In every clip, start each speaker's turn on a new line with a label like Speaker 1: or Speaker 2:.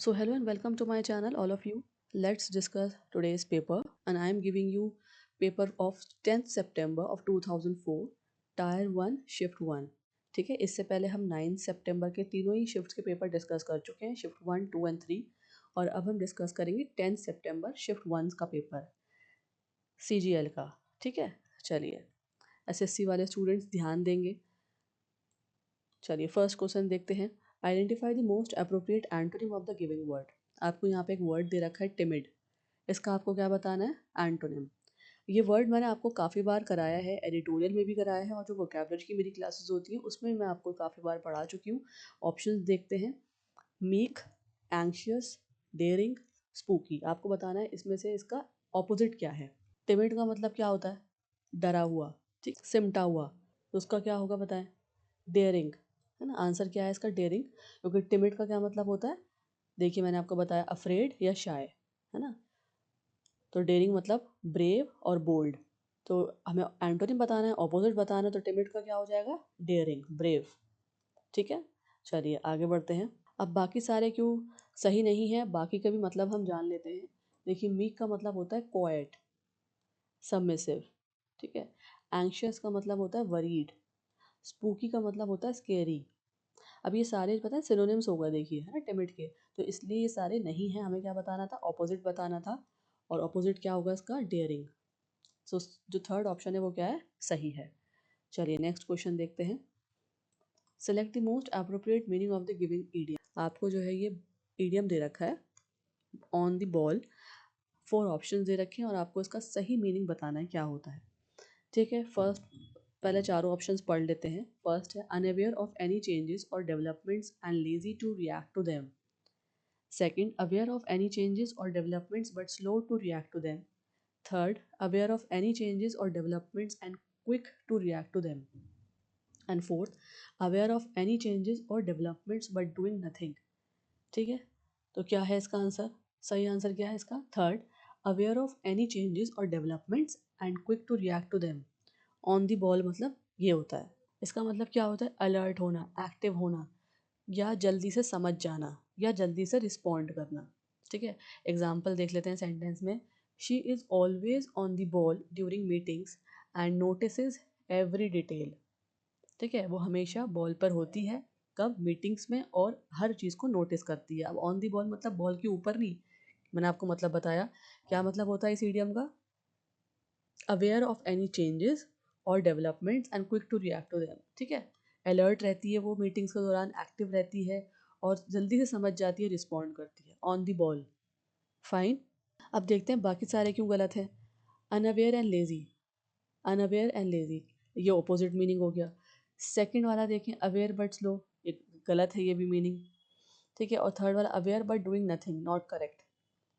Speaker 1: So hello and welcome to my channel all of you. Let's discuss today's paper and I am giving you paper of 10th September of 2004 tyre 1 shift 1। ठीक है, इससे पहले हम 9 सितंबर के तीनों ही shifts के paper discuss कर चुके हैं, शिफ्ट 1, 2 एंड 3। और अब हम डिस्कस करेंगे 10 सितंबर शिफ्ट 1 का पेपर CGL का। ठीक है, चलिए SSC वाले स्टूडेंट्स ध्यान देंगे। चलिए फर्स्ट क्वेश्चन देखते हैं। Identify the most appropriate antonym of the giving word. आपको यहाँ पे एक वर्ड दे रखा है टिमिड, इसका आपको क्या बताना है? एंटोनिम। ये वर्ड मैंने आपको काफ़ी बार कराया है, एडिटोरियल में भी कराया है और जो वोकैबुलरी की मेरी क्लासेस होती हैं उसमें मैं आपको काफ़ी बार पढ़ा चुकी हूँ। ऑप्शंस देखते हैं। Meek, anxious, daring, spooky. आपको बताना है इसमें से इसका ऑपोजिट क्या है। टिमिड का मतलब क्या होता है? डरा हुआ, ठीक, सिमटा हुआ। तो उसका क्या होगा बताएं? डेयरिंग, है ना। आंसर क्या है इसका? डेयरिंग। क्योंकि टिमिड का क्या मतलब होता है? देखिए मैंने आपको बताया अफ्रेड या शाय, है ना। तो डेयरिंग मतलब ब्रेव और बोल्ड। तो हमें एंटोनिम बताना है, ऑपोजिट बताना है, तो टिमिड का क्या हो जाएगा? Daring, brave. ठीक है, चलिए आगे बढ़ते हैं। अब बाकी सारे क्यों सही नहीं है, बाकी का भी मतलब हम जान लेते हैं। देखिए मीक का मतलब होता है क्वाइट, सबमिसिव। ठीक है। एंशियस का मतलब होता है वरीड। स्पूकी का मतलब होता है स्केरी। अब ये सारे पता है सिनोनिम्स होगा, देखिए, है ना, टिमिड के। तो इसलिए ये सारे नहीं हैं, हमें क्या बताना था? ऑपोजिट बताना था। और ऑपोजिट क्या होगा इसका? डेयरिंग। सो जो थर्ड ऑप्शन है वो क्या है? सही है। चलिए नेक्स्ट क्वेश्चन देखते हैं। Select the most appropriate meaning of the giving idiom. आपको जो है ये ईडियम दे रखा है, ऑन द बॉल। 4 ऑप्शन दे रखे हैं और आपको इसका सही मीनिंग बताना है क्या होता है। ठीक है, फर्स्ट पहले चारों ऑप्शंस पढ़ लेते हैं। फर्स्ट है अनअवेयर ऑफ एनी चेंजेस और developments and lazy to react to them. Second, aware of any changes or developments but slow to react to them. Third, aware of any changes or developments and quick to react to them. And fourth, aware of any changes or developments but doing nothing. ठीक है, तो क्या है इसका answer? सही answer क्या है इसका? Third, aware of any changes और developments and quick to react to them. On the ball मतलब ये होता है। इसका मतलब क्या होता है? अलर्ट होना, एक्टिव होना, या जल्दी से समझ जाना, या जल्दी से रिस्पॉन्ड करना। ठीक है, एग्जाम्पल देख लेते हैं सेंटेंस में। She is always on the ball during meetings and notices every detail. ठीक है, वो हमेशा बॉल पर होती है, कब? मीटिंग्स में, और हर चीज़ को नोटिस करती है। अब ऑन दी बॉल मतलब बॉल के ऊपर नहीं, मैंने आपको मतलब बताया। क्या मतलब होता है इस ईडियम का? अवेयर ऑफ एनी चेंजेस और developments and quick to react to them. ठीक है, अलर्ट रहती है वो मीटिंग्स के दौरान, एक्टिव रहती है और जल्दी से समझ जाती है, रिस्पॉन्ड करती है। On the ball, fine. अब देखते हैं बाकी सारे क्यों गलत है। Unaware and lazy, unaware and lazy, ये ऑपोजिट मीनिंग हो गया। सेकंड वाला देखें, अवेयर बट स्लो, ये गलत है, ये भी मीनिंग। ठीक है, और थर्ड वाला aware but doing nothing, not correct.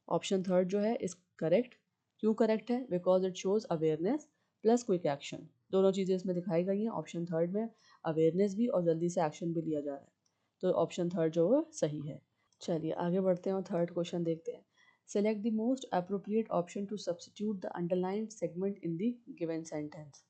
Speaker 1: Option third जो है इज करेक्ट। क्यों करेक्ट है? Because it shows awareness plus quick action, दोनों चीज़ें इसमें दिखाई गई हैं। ऑप्शन थर्ड में अवेयरनेस भी और जल्दी से एक्शन भी लिया जा रहा है, तो ऑप्शन थर्ड जो है सही है। चलिए आगे बढ़ते हैं और थर्ड क्वेश्चन देखते हैं। Select the most appropriate option to substitute the underlined segment in the given sentence.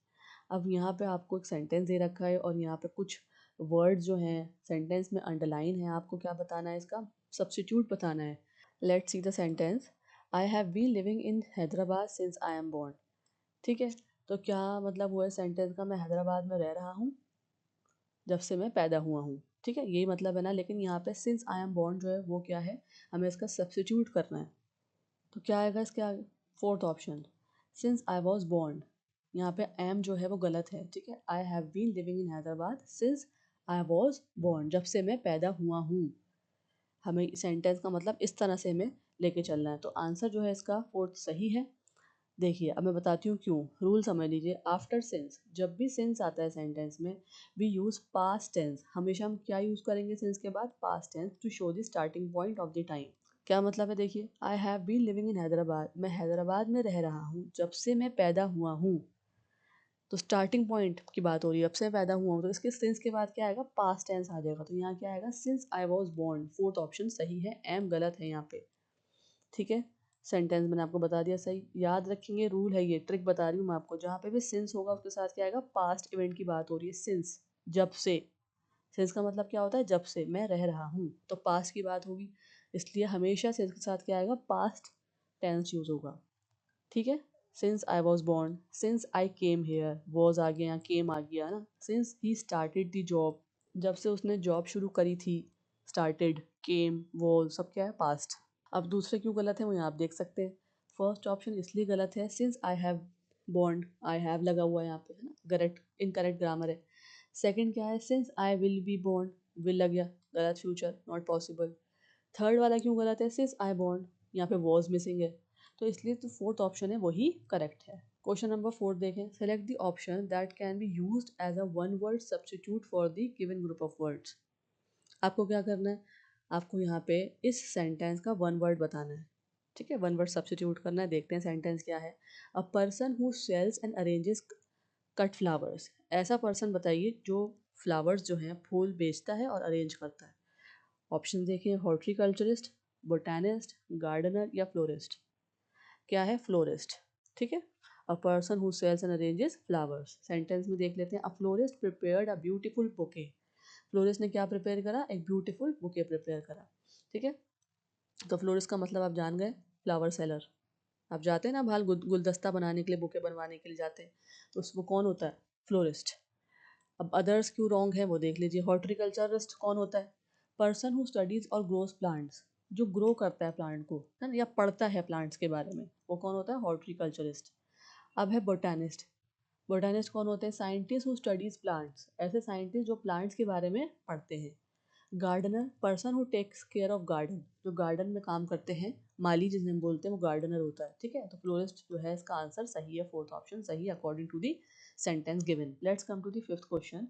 Speaker 1: अब यहाँ पे आपको एक सेंटेंस दे रखा है और यहाँ पे कुछ वर्ड जो हैं सेंटेंस में अंडरलाइन है, आपको क्या बताना है? इसका सब्सटीट्यूट बताना है। Let's see the sentence. I have been living in Hyderabad since I am born. ठीक है, तो क्या मतलब हुआ है सेंटेंस का? मैं हैदराबाद में रह रहा हूँ जब से मैं पैदा हुआ हूँ। ठीक है, यही मतलब है ना। लेकिन यहाँ पे सिंस आई एम बॉर्न जो है वो क्या है? हमें इसका सब्सटीट्यूट करना है। तो क्या आएगा इसके आगे? Fourth option, since I was born. यहाँ पे एम जो है वो गलत है। ठीक है, I have been living in Hyderabad since I was born, जब से मैं पैदा हुआ हूँ। हमें सेंटेंस का मतलब इस तरह से हमें लेके चलना है। तो आंसर जो है इसका फोर्थ सही है। देखिए अब मैं बताती हूँ क्यों। रूल समझ लीजिए। आफ्टर सिंस, जब भी सिंस आता है सेंटेंस में, वी यूज़ पास्ट टेंस। हमेशा हम क्या यूज़ करेंगे सिंस के बाद? Past tense, to show the starting point of the time. क्या मतलब है? देखिए, I have been living in Hyderabad, मैं हैदराबाद में रह रहा हूँ जब से मैं पैदा हुआ हूँ। तो स्टार्टिंग पॉइंट की बात हो रही है, अब से मैं पैदा हुआ हूँ, तो इसके सिंस के बाद क्या आएगा? पास्ट टेंस आ जाएगा। तो यहाँ क्या आएगा? Since I was born. Fourth option सही है, एम गलत है यहाँ पे। ठीक है, सेंटेंस मैंने आपको बता दिया सही। याद रखेंगे, रूल है ये, ट्रिक बता रही हूँ मैं आपको। जहाँ पे भी सिंस होगा उसके साथ क्या आएगा? पास्ट इवेंट की बात हो रही है। सिंस, जब से। सिंस का मतलब क्या होता है? जब से मैं रह रहा हूँ, तो पास्ट की बात होगी। इसलिए हमेशा से इसके साथ क्या आएगा, पास्ट टेंस यूज होगा। ठीक है, since I was born, since I came here, was आ गया, केम आ गया ना। Since he started the job, जब से उसने जॉब शुरू करी थी, स्टार्टेड, केम, वॉज, सब क्या है, पास्ट। अब दूसरे क्यों गलत है वो यहाँ आप देख सकते हैं। फर्स्ट ऑप्शन इसलिए गलत है, since I have bond, I have लगा हुआ है यहाँ पे, है ना, करेक्ट, इनकरेक्ट ग्रामर है। सेकंड क्या है, since I will be bond, will लग गया, गलत, फ्यूचर, नॉट पॉसिबल। थर्ड वाला क्यों गलत है, सिंस आई बॉन्ड, यहाँ पे वॉज मिसिंग है, तो इसलिए तो फोर्थ ऑप्शन है वही करेक्ट है। क्वेश्चन नंबर 4 देखें, select the option that can be used as a one word substitute for the given group of words. आपको क्या करना है, आपको यहाँ पे इस सेंटेंस का वन वर्ड बताना है। ठीक है, वन वर्ड सब्स्टिट्यूट करना है। देखते हैं सेंटेंस क्या है। A person who sells and arranges cut flowers, ऐसा पर्सन बताइए जो फ्लावर्स जो हैं फूल बेचता है और अरेंज करता है। ऑप्शन देखिए, हॉर्टिकल्चरिस्ट, बोटानिस्ट, गार्डनर या फ्लोरिस्ट। क्या है, फ्लोरिस्ट। ठीक है, a person who sells and arranges flowers. Sentence में देख लेते हैं, a florist prepared a beautiful bouquet, florist ने क्या प्रिपेयर करा, एक ब्यूटीफुल बुके प्रिपेयर करा। ठीक है, तो फ्लोरिस्ट का मतलब आप जान गए, फ्लावर सेलर। आप जाते हैं ना बाहर गुलदस्ता बनाने के लिए, बुके बनवाने के लिए जाते हैं, तो उसको कौन होता है, फ्लोरिस्ट। अब अदर्स क्यों रॉन्ग है वो देख लीजिए। हॉर्टिकल्चरिस्ट कौन होता है, पर्सन हु स्टडीज और ग्रोस प्लांट्स, जो ग्रो करता है प्लांट को, है ना, या पढ़ता है प्लांट्स के बारे में, वो कौन होता है, हॉर्टिकल्चरिस्ट। अब है बोटानिस्ट, बोटानिस्ट कौन होते हैं, साइंटिस्ट हु स्टडीज प्लांट्स, ऐसे साइंटिस्ट जो प्लांट्स के बारे में पढ़ते हैं। Gardener, person who takes care of garden, जो गार्डन में काम करते हैं, माली जिन्हें हम बोलते हैं, वो गार्डनर होता है। ठीक है, तो फ्लोरिस्ट जो है इसका आंसर सही है, फोर्थ ऑप्शन सही है according to the sentence given. Let's come to the fifth question.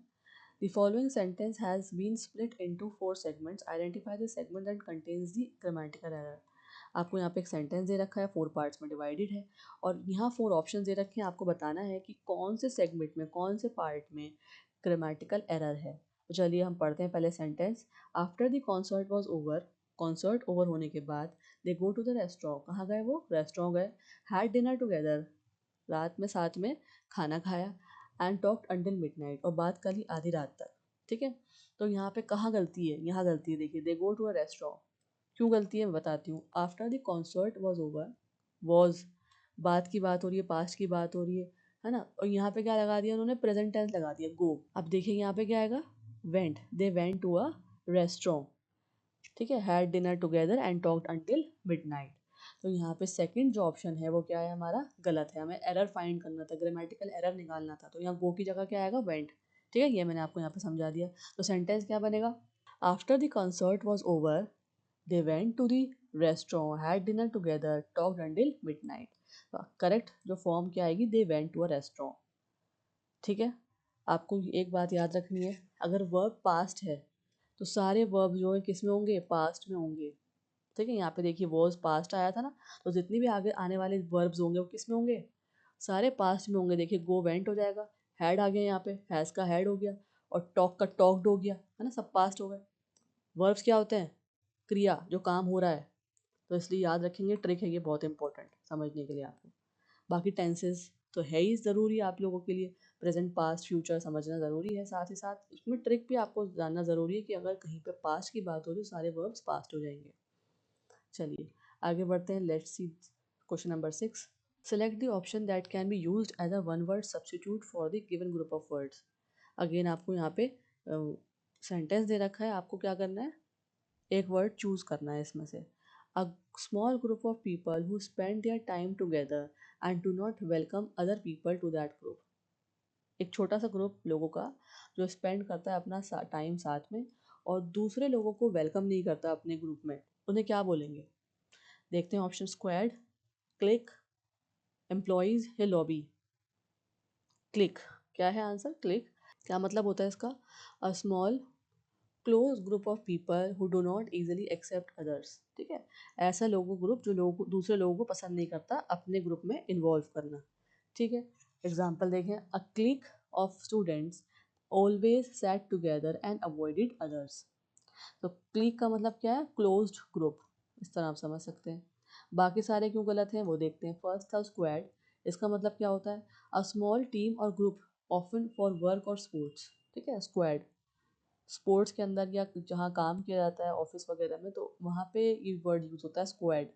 Speaker 1: The following sentence has been split into four segments. Identify the segment that contains the grammatical error. आपको यहाँ पे एक sentence दे रखा है, 4 parts में divided है, और यहाँ 4 ऑप्शन दे रखे हैं। आपको बताना है कि कौन से सेगमेंट में, कौन से पार्ट में ग्रामेटिकल एरर है। तो चलिए हम पढ़ते हैं पहले sentence. After the concert was over, concert over होने के बाद, दे गो टू द रेस्टोरेंट, कहाँ गए वो, रेस्टोरेंट गए। हैड डिनर टुगेदर, रात में साथ में खाना खाया। एंड टॉक्ड अंटिल मिडनाइट, और बात कर ली आधी रात तक। ठीक है, तो यहाँ पे कहाँ गलती है, यहाँ गलती है, देखिए, दे गो टू अ रेस्टोरेंट, क्यों गलती है मैं बताती हूँ। After the concert was over, was, बात की बात हो रही है, पास्ट की बात हो रही है ना, और यहाँ पे क्या लगा दिया उन्होंने, प्रेजेंट टेंस लगा दिया, गो। अब देखिए यहाँ पे क्या आएगा, went, they went to a restaurant. ठीक है, had dinner together and talked until midnight. तो यहाँ पे सेकंड जो ऑप्शन है वो क्या है हमारा, गलत है। हमें एरर फाइंड करना था, ग्रामेटिकल एरर निकालना था, तो यहाँ गो की जगह क्या आएगा, वेंट। ठीक है, ये मैंने आपको यहाँ पे समझा दिया। तो सेंटेंस क्या बनेगा, after the concert was over, they went to the restaurant, had dinner together, talked until midnight. Correct जो फॉर्म क्या आएगी, they went to a restaurant. ठीक है, आपको एक बात याद रखनी है, अगर वर्ब पास्ट है तो सारे वर्ब जो है किस में होंगे, पास्ट में होंगे। ठीक है, यहाँ पे देखिए वॉज पास्ट आया था ना, तो जितनी भी आगे आने वाले वर्ब्स होंगे वो किस में होंगे, सारे पास्ट में होंगे। देखिए गो वेंट हो जाएगा, हैड आ गया यहाँ पे, हैज़ का हैड हो गया, और टॉक का टॉक्ड हो गया, है ना, सब पास्ट हो गए। वर्ब्स क्या होते हैं, क्रिया, जो काम हो रहा है। तो इसलिए याद रखेंगे, ट्रिक है ये बहुत इंपॉर्टेंट समझने के लिए आपको। बाकी टेंसेस तो है ही ज़रूरी आप लोगों के लिए, प्रेजेंट, पास्ट, फ्यूचर समझना ज़रूरी है, साथ ही साथ इसमें ट्रिक भी आपको जानना ज़रूरी है कि अगर कहीं पे पास्ट की बात हो रही है सारे वर्ब्स पास्ट हो जाएंगे। चलिए आगे बढ़ते हैं, let's see question number 6। Select the option that can be used as a one word substitute for the given group of words. Again आपको यहाँ पे सेंटेंस दे रखा है, आपको क्या करना है, एक वर्ड चूज करना है इसमें से। A small group of people who spend their time together and do not welcome other people to that group. एक छोटा सा ग्रुप लोगों का जो स्पेंड करता है अपना टाइम साथ में, और दूसरे लोगों को वेलकम नहीं करता अपने ग्रुप में, उन्हें क्या बोलेंगे। देखते हैं ऑप्शन, स्क्वाड, क्लिक, एम्प्लॉयज़ या लॉबी। क्लिक, क्या है आंसर, क्लिक। क्या मतलब होता है इसका, a small close group of people who do not easily accept others. ठीक है, ऐसा लोगों ग्रुप जो लोग दूसरे लोगों को पसंद नहीं करता अपने ग्रुप में इन्वॉल्व करना। ठीक है, एग्जाम्पल देखें, a click of students always set together and avoided others. तो क्लिक का मतलब क्या है, क्लोज्ड ग्रुप, इस तरह आप समझ सकते हैं। बाकी सारे क्यों गलत हैं वो देखते हैं। फर्स्ट था स्क्वाड, इसका मतलब क्या होता है, अ स्मॉल टीम और ग्रुप ऑफन फॉर वर्क और स्पोर्ट्स। ठीक है, स्क्वाड स्पोर्ट्स के अंदर या जहाँ काम किया जाता है ऑफिस वगैरह में, तो वहाँ पे ये वर्ड यूज़ होता है स्क्वाड।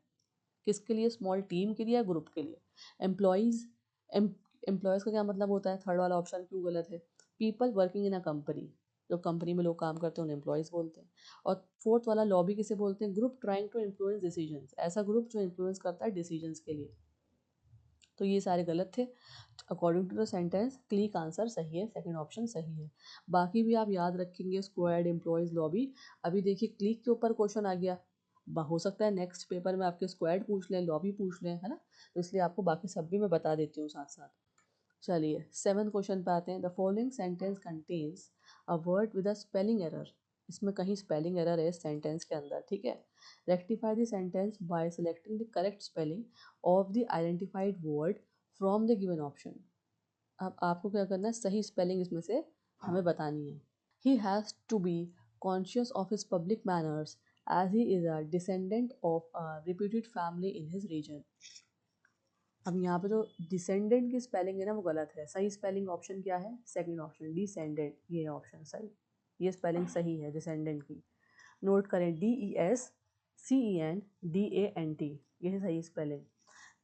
Speaker 1: किसके लिए? स्मॉल टीम के लिए या ग्रुप के लिए। एम्प्लॉयज़, एम्प्लॉयज़ का क्या मतलब होता है? थर्ड वाला ऑप्शन क्यों गलत है? People working in a company, जो कंपनी में लोग काम करते हैं उन्हें एम्प्लॉयज़ बोलते हैं। और फोर्थ वाला लॉबी किसे बोलते हैं? Group trying to influence decisions, ऐसा ग्रुप जो इन्फ्लुएंस करता है डिसीजंस के लिए। तो ये सारे गलत थे। According to the sentence clique answer सही है, सेकंड ऑप्शन सही है। बाकी भी आप याद रखेंगे, स्क्वाड, एम्प्लॉयज़, लॉबी। अभी देखिए क्लिक के ऊपर क्वेश्चन आ गया, हो सकता है नेक्स्ट पेपर में आपके स्क्वाड पूछ लें, लॉबी पूछ लें, है ना। तो इसलिए आपको बाकी सब भी मैं बता देती हूँ साथ साथ। चलिए 7th क्वेश्चन पे आते हैं। The following sentence contains a word with a spelling error. इसमें कहीं स्पेलिंग एरर है इस सेंटेंस के अंदर, ठीक है। Rectify the sentence by selecting the correct spelling of the identified word from the given option. अब आपको क्या करना है, सही स्पेलिंग इसमें से हमें बतानी है। He has to be conscious of his public manners as he is a descendant of a reputed family in his region. अब यहाँ पे जो डिसेंडेंट की स्पेलिंग है ना वो गलत है। सही स्पेलिंग ऑप्शन क्या है? सेकंड ऑप्शन, डिसेंडेंट, ये ऑप्शन सही, ये स्पेलिंग सही है डिसेंडेंट की। नोट करें, DESCENDANT, ये है सही स्पेलिंग।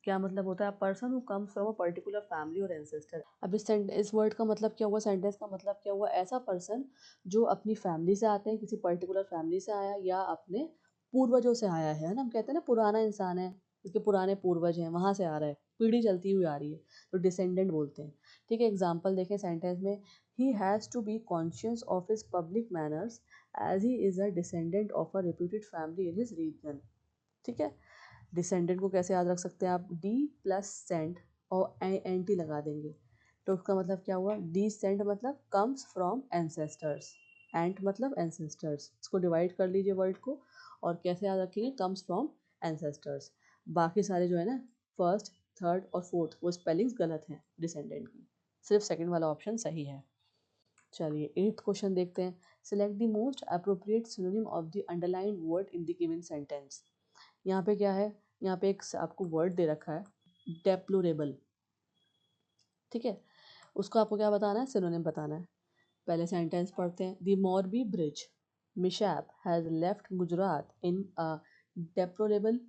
Speaker 1: क्या मतलब होता है? Person who comes from a particular family और एंसेस्टर। अब इस वर्ड का मतलब क्या हुआ, सेंटेंस का मतलब क्या हुआ? ऐसा पर्सन जो अपनी फैमिली से आते हैं, किसी पर्टिकुलर फैमिली से आया या अपने पूर्वजों से आया है ना। हम कहते हैं ना पुराना इंसान है, इसके पुराने पूर्वज हैं, वहाँ से आ रहा है, पीढ़ी चलती हुई आ रही है, तो डिसेंडेंट बोलते हैं। ठीक है, एग्जाम्पल देखें सेंटेंस में। He has to be conscious of his public manners as he is a descendant of a reputed family in his region. ठीक है, डिसेंडेंट को कैसे याद रख सकते हैं आप? डी प्लस सेंट और एन टी लगा देंगे, तो उसका मतलब क्या हुआ? डिसेंट मतलब कम्स फ्रॉम एंसेस्टर्स, एंट मतलब एंसेस्टर्स। इसको डिवाइड कर लीजिए वर्ड को, और कैसे याद रखेंगे? Comes from ancestors. बाकी सारे जो है ना, फर्स्ट, थर्ड और फोर्थ, वो स्पेलिंग्स गलत हैं डिसेंडेंट की, सिर्फ सेकंड वाला ऑप्शन सही है। चलिए 8th क्वेश्चन देखते हैं। Select the most appropriate synonym of the underlined word in the given sentence. यहाँ पे क्या है? यहाँ पे एक आपको वर्ड दे रखा है, डेप्लोरेबल। ठीक है, उसको आपको क्या बताना है? सिनोनिम बताना है। पहले सेंटेंस पढ़ते हैं। The Morbi bridge mishap has left Gujarat in a deplorable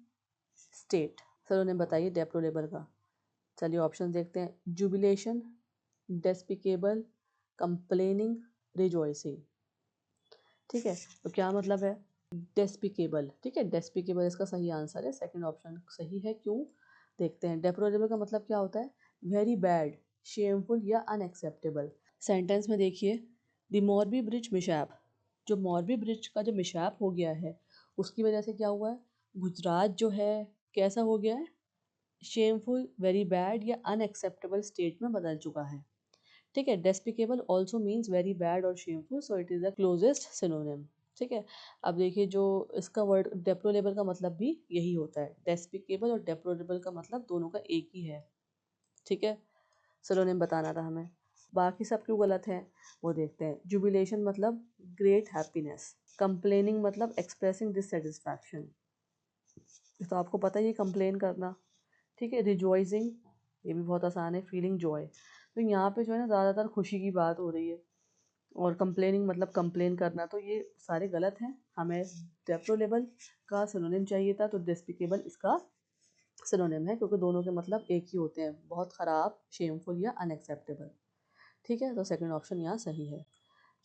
Speaker 1: state. Synonym बताइए डेप्लोरेबल का। चलिए ऑप्शन देखते हैं। Jubilation, despicable, complaining, rejoicing. ठीक है, तो क्या मतलब है? डेस्पिकेबल। ठीक है, डेस्पिकेबल इसका सही आंसर है, सेकंड ऑप्शन सही है। क्यों? देखते हैं। डेप्लोरेबल का मतलब क्या होता है? वेरी बैड, शेमफुल या अनएक्सेप्टेबल। सेंटेंस में देखिए, द मोरबी ब्रिज मिशैप, जो मोरबी ब्रिज का जो मिशैप हो गया है उसकी वजह से क्या हुआ है? गुजरात जो है कैसा हो गया है? शेमफुल, वेरी बैड या अनएक्सेप्टेबल स्टेट में बदल चुका है। ठीक है, despicable also means very bad और shameful, so it is the closest synonym. ठीक है, अब देखिए जो इसका वर्ड डेप्लोरेबल का मतलब भी यही होता है। डेस्पिकेबल और डेप्लोरेबल का मतलब दोनों का एक ही है। ठीक है, सिनोनिम बताना था हमें। बाकी सब क्यों गलत है वो देखते हैं। जुबिलेशन मतलब ग्रेट हैप्पीनेस, कंप्लेनिंग मतलब एक्सप्रेसिंग डिससेटिस्फैक्शन, तो आपको पता ही है कंप्लेन करना। ठीक है, रिजॉइसिंग, ये भी बहुत आसान है, फीलिंग जॉय। तो यहाँ पे जो है ना ज़्यादातर खुशी की बात हो रही है, और कंप्लेनिंग मतलब कंप्लेन करना, तो ये सारे गलत हैं। हमें डेप्लोरेबल का सिनोनिम चाहिए था, तो डेस्पिकेबल इसका सिनोनिम है, क्योंकि दोनों के मतलब एक ही होते हैं, बहुत ख़राब, शेमफुल या अनएक्सेप्टेबल। ठीक है, तो सेकंड ऑप्शन यहाँ सही है।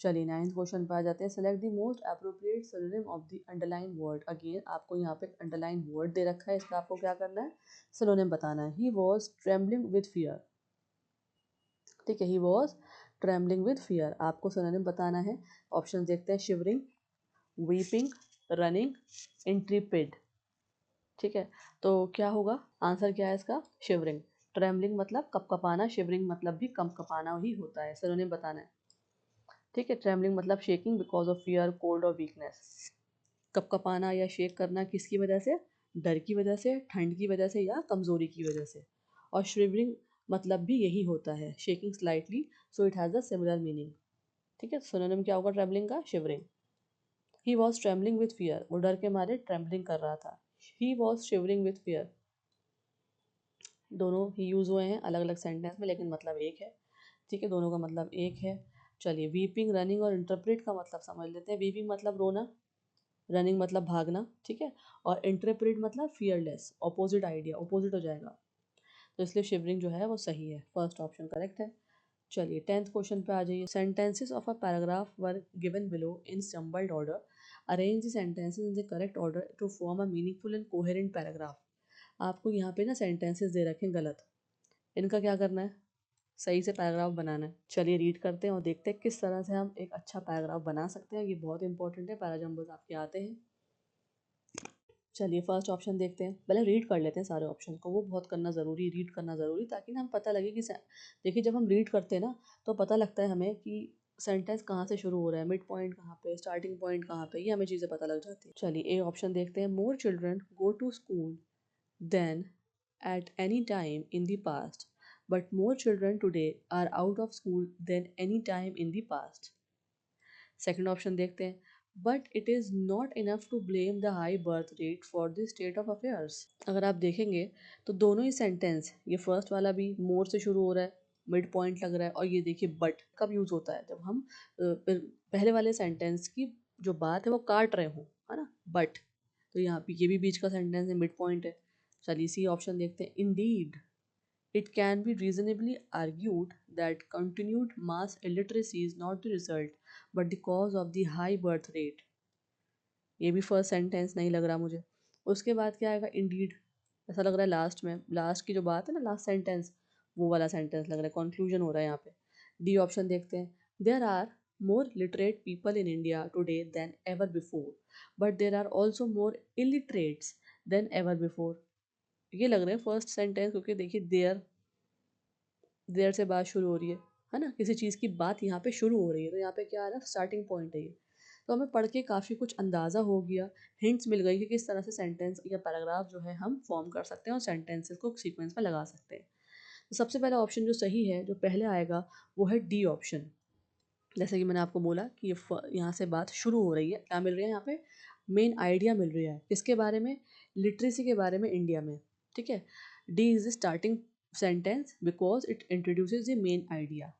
Speaker 1: चलिए 9th क्वेश्चन पे आ जाते हैं। Select the most appropriate synonym of the underline word. Again आपको यहाँ पे अंडरलाइन वर्ड दे रखा है, इसका आपको क्या करना है? सिनोनिम बताना है। He was trembling with fear. ठीक है, he was trembling with fear, आपको सिनोनिम बताना है। ऑप्शन देखते हैं। Shivering, weeping, running, intrepid. ठीक है, तो क्या होगा? आंसर क्या है इसका? शिवरिंग। ट्रेम्बलिंग मतलब कपकपाना, शिवरिंग मतलब भी कपकपाना ही होता है। सिनोनिम बताना है। ठीक है, ट्रेमलिंग मतलब shaking because of fear, cold और वीकनेस। कपकपाना या शेक करना किसकी वजह से? डर की वजह से, ठंड की वजह से या कमज़ोरी की वजह से। और शिवरिंग मतलब भी यही होता है, shaking slightly, so it has a similar meaning. ठीक है, सिनोनिम क्या होगा ट्रेमलिंग का? Shivering. He was trembling with fear, वो डर के मारे ट्रेमलिंग कर रहा था। He was shivering with fear, दोनों ही यूज़ हुए हैं अलग अलग सेंटेंस में, लेकिन मतलब एक है। ठीक है, दोनों का मतलब एक है। चलिए वीपिंग, रनिंग और इंटरप्रेट का मतलब समझ लेते हैं। वीपिंग मतलब रोना, रनिंग मतलब भागना, ठीक है, और इंटरप्रेट मतलब फियरलेस, ऑपोजिट आइडिया, ऑपोजिट हो जाएगा, तो इसलिए शिवरिंग जो है वो सही है, फर्स्ट ऑप्शन करेक्ट है। चलिए 10th क्वेश्चन पे आ जाइए। Sentences of a paragraph were given below in jumbled order, arrange the sentences in the correct order to form a meaningful and coherent paragraph. आपको यहाँ पे ना सेंटेंसेस दे रखे हैं गलत, इनका क्या करना है, सही से पैराग्राफ बनाना है। चलिए रीड करते हैं और देखते हैं किस तरह से हम एक अच्छा पैराग्राफ बना सकते हैं। ये बहुत इंपॉर्टेंट है, पैराजम्बल्स आपके आते हैं। चलिए फर्स्ट ऑप्शन देखते हैं, पहले रीड कर लेते हैं सारे ऑप्शन को, वो बहुत करना ज़रूरी, रीड करना ज़रूरी, ताकि ना हम पता लगे कि देखिए जब हम रीड करते हैं ना तो पता लगता है हमें कि सेंटेंस कहाँ से शुरू हो रहा है, मिड पॉइंट कहाँ पे, स्टार्टिंग पॉइंट कहाँ पे, ये हमें चीज़ें पता लग जाती है। चलिए ए ऑप्शन देखते हैं, more children go to school than at any time in the past, but more children today are out of school than any time in the past. Second option देखते हैं, but it is not enough to blame the high birth rate for the state of affairs. अगर आप देखेंगे तो दोनों ही sentence, ये first वाला भी मोर से शुरू हो रहा है, मिड पॉइंट लग रहा है, और ये देखिए बट कब यूज़ होता है, जब हम पहले वाले सेंटेंस की जो बात है वो काट रहे हों, है ना, बट, तो यहाँ पे ये भी बीच का सेंटेंस है, मिड पॉइंट है। चलिए सी ऑप्शन देखते हैं, Indeed it can be reasonably argued that continued mass illiteracy is not the result but the cause of the high birth rate। ये भी फर्स्ट सेंटेंस नहीं लग रहा मुझे। उसके बाद क्या आएगा, इंडीड, ऐसा लग रहा है लास्ट में, लास्ट की जो बात है ना, लास्ट सेंटेंस, वो वाला सेंटेंस लग रहा है, कंक्लूजन हो रहा है यहाँ पे। डी ऑप्शन देखते हैं, there are more literate people in India today than ever before but there are also more illiterates than ever before. ये लग रहा है फर्स्ट सेंटेंस, क्योंकि देखिए देर से बात शुरू हो रही है ना, किसी चीज़ की बात यहाँ पे शुरू हो रही है, तो यहाँ पे क्या आ रहा है, स्टार्टिंग पॉइंट है ये। तो हमें पढ़ के काफ़ी कुछ अंदाज़ा हो गया, हिंट्स मिल गई कि किस तरह से सेंटेंस या पैराग्राफ जो है हम फॉर्म कर सकते हैं और सेंटेंसेस को सीक्वेंस में लगा सकते हैं। तो सबसे पहला ऑप्शन जो सही है, जो पहले आएगा, वो है डी ऑप्शन। जैसे कि मैंने आपको बोला कि ये यहाँ से बात शुरू हो रही है, क्या मिल रही है यहाँ पे, मेन आइडिया मिल रही है, किसके बारे में, लिटरेसी के बारे में इंडिया में, ठीक है। D is the starting sentence because it introduces the main idea,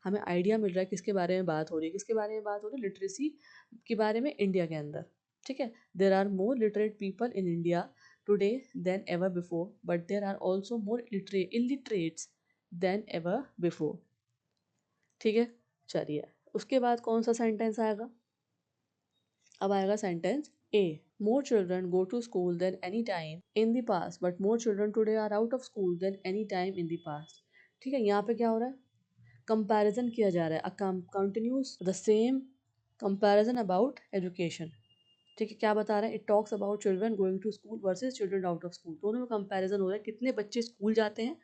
Speaker 1: हमें आइडिया मिल रहा है किसके बारे में बात हो रही है, किसके बारे में बात हो रही है, लिटरेसी के बारे में इंडिया के अंदर, ठीक है। There are more literate people in India today than ever before but there are also more illiterates than ever before, ठीक है। चलिए उसके बाद कौन सा सेंटेंस आएगा, अब आएगा sentence A, more children go to school than any time in the past but more children today are out of school than any time in the past, ठीक है। यहाँ पे क्या हो रहा है, कंपैरिजन किया जा रहा है, continues the same comparison about education, ठीक है। क्या बता रहे हैं, it talks about children going to school versus children out of school, दोनों में कंपैरिजन हो रहा है, कितने बच्चे स्कूल जाते हैं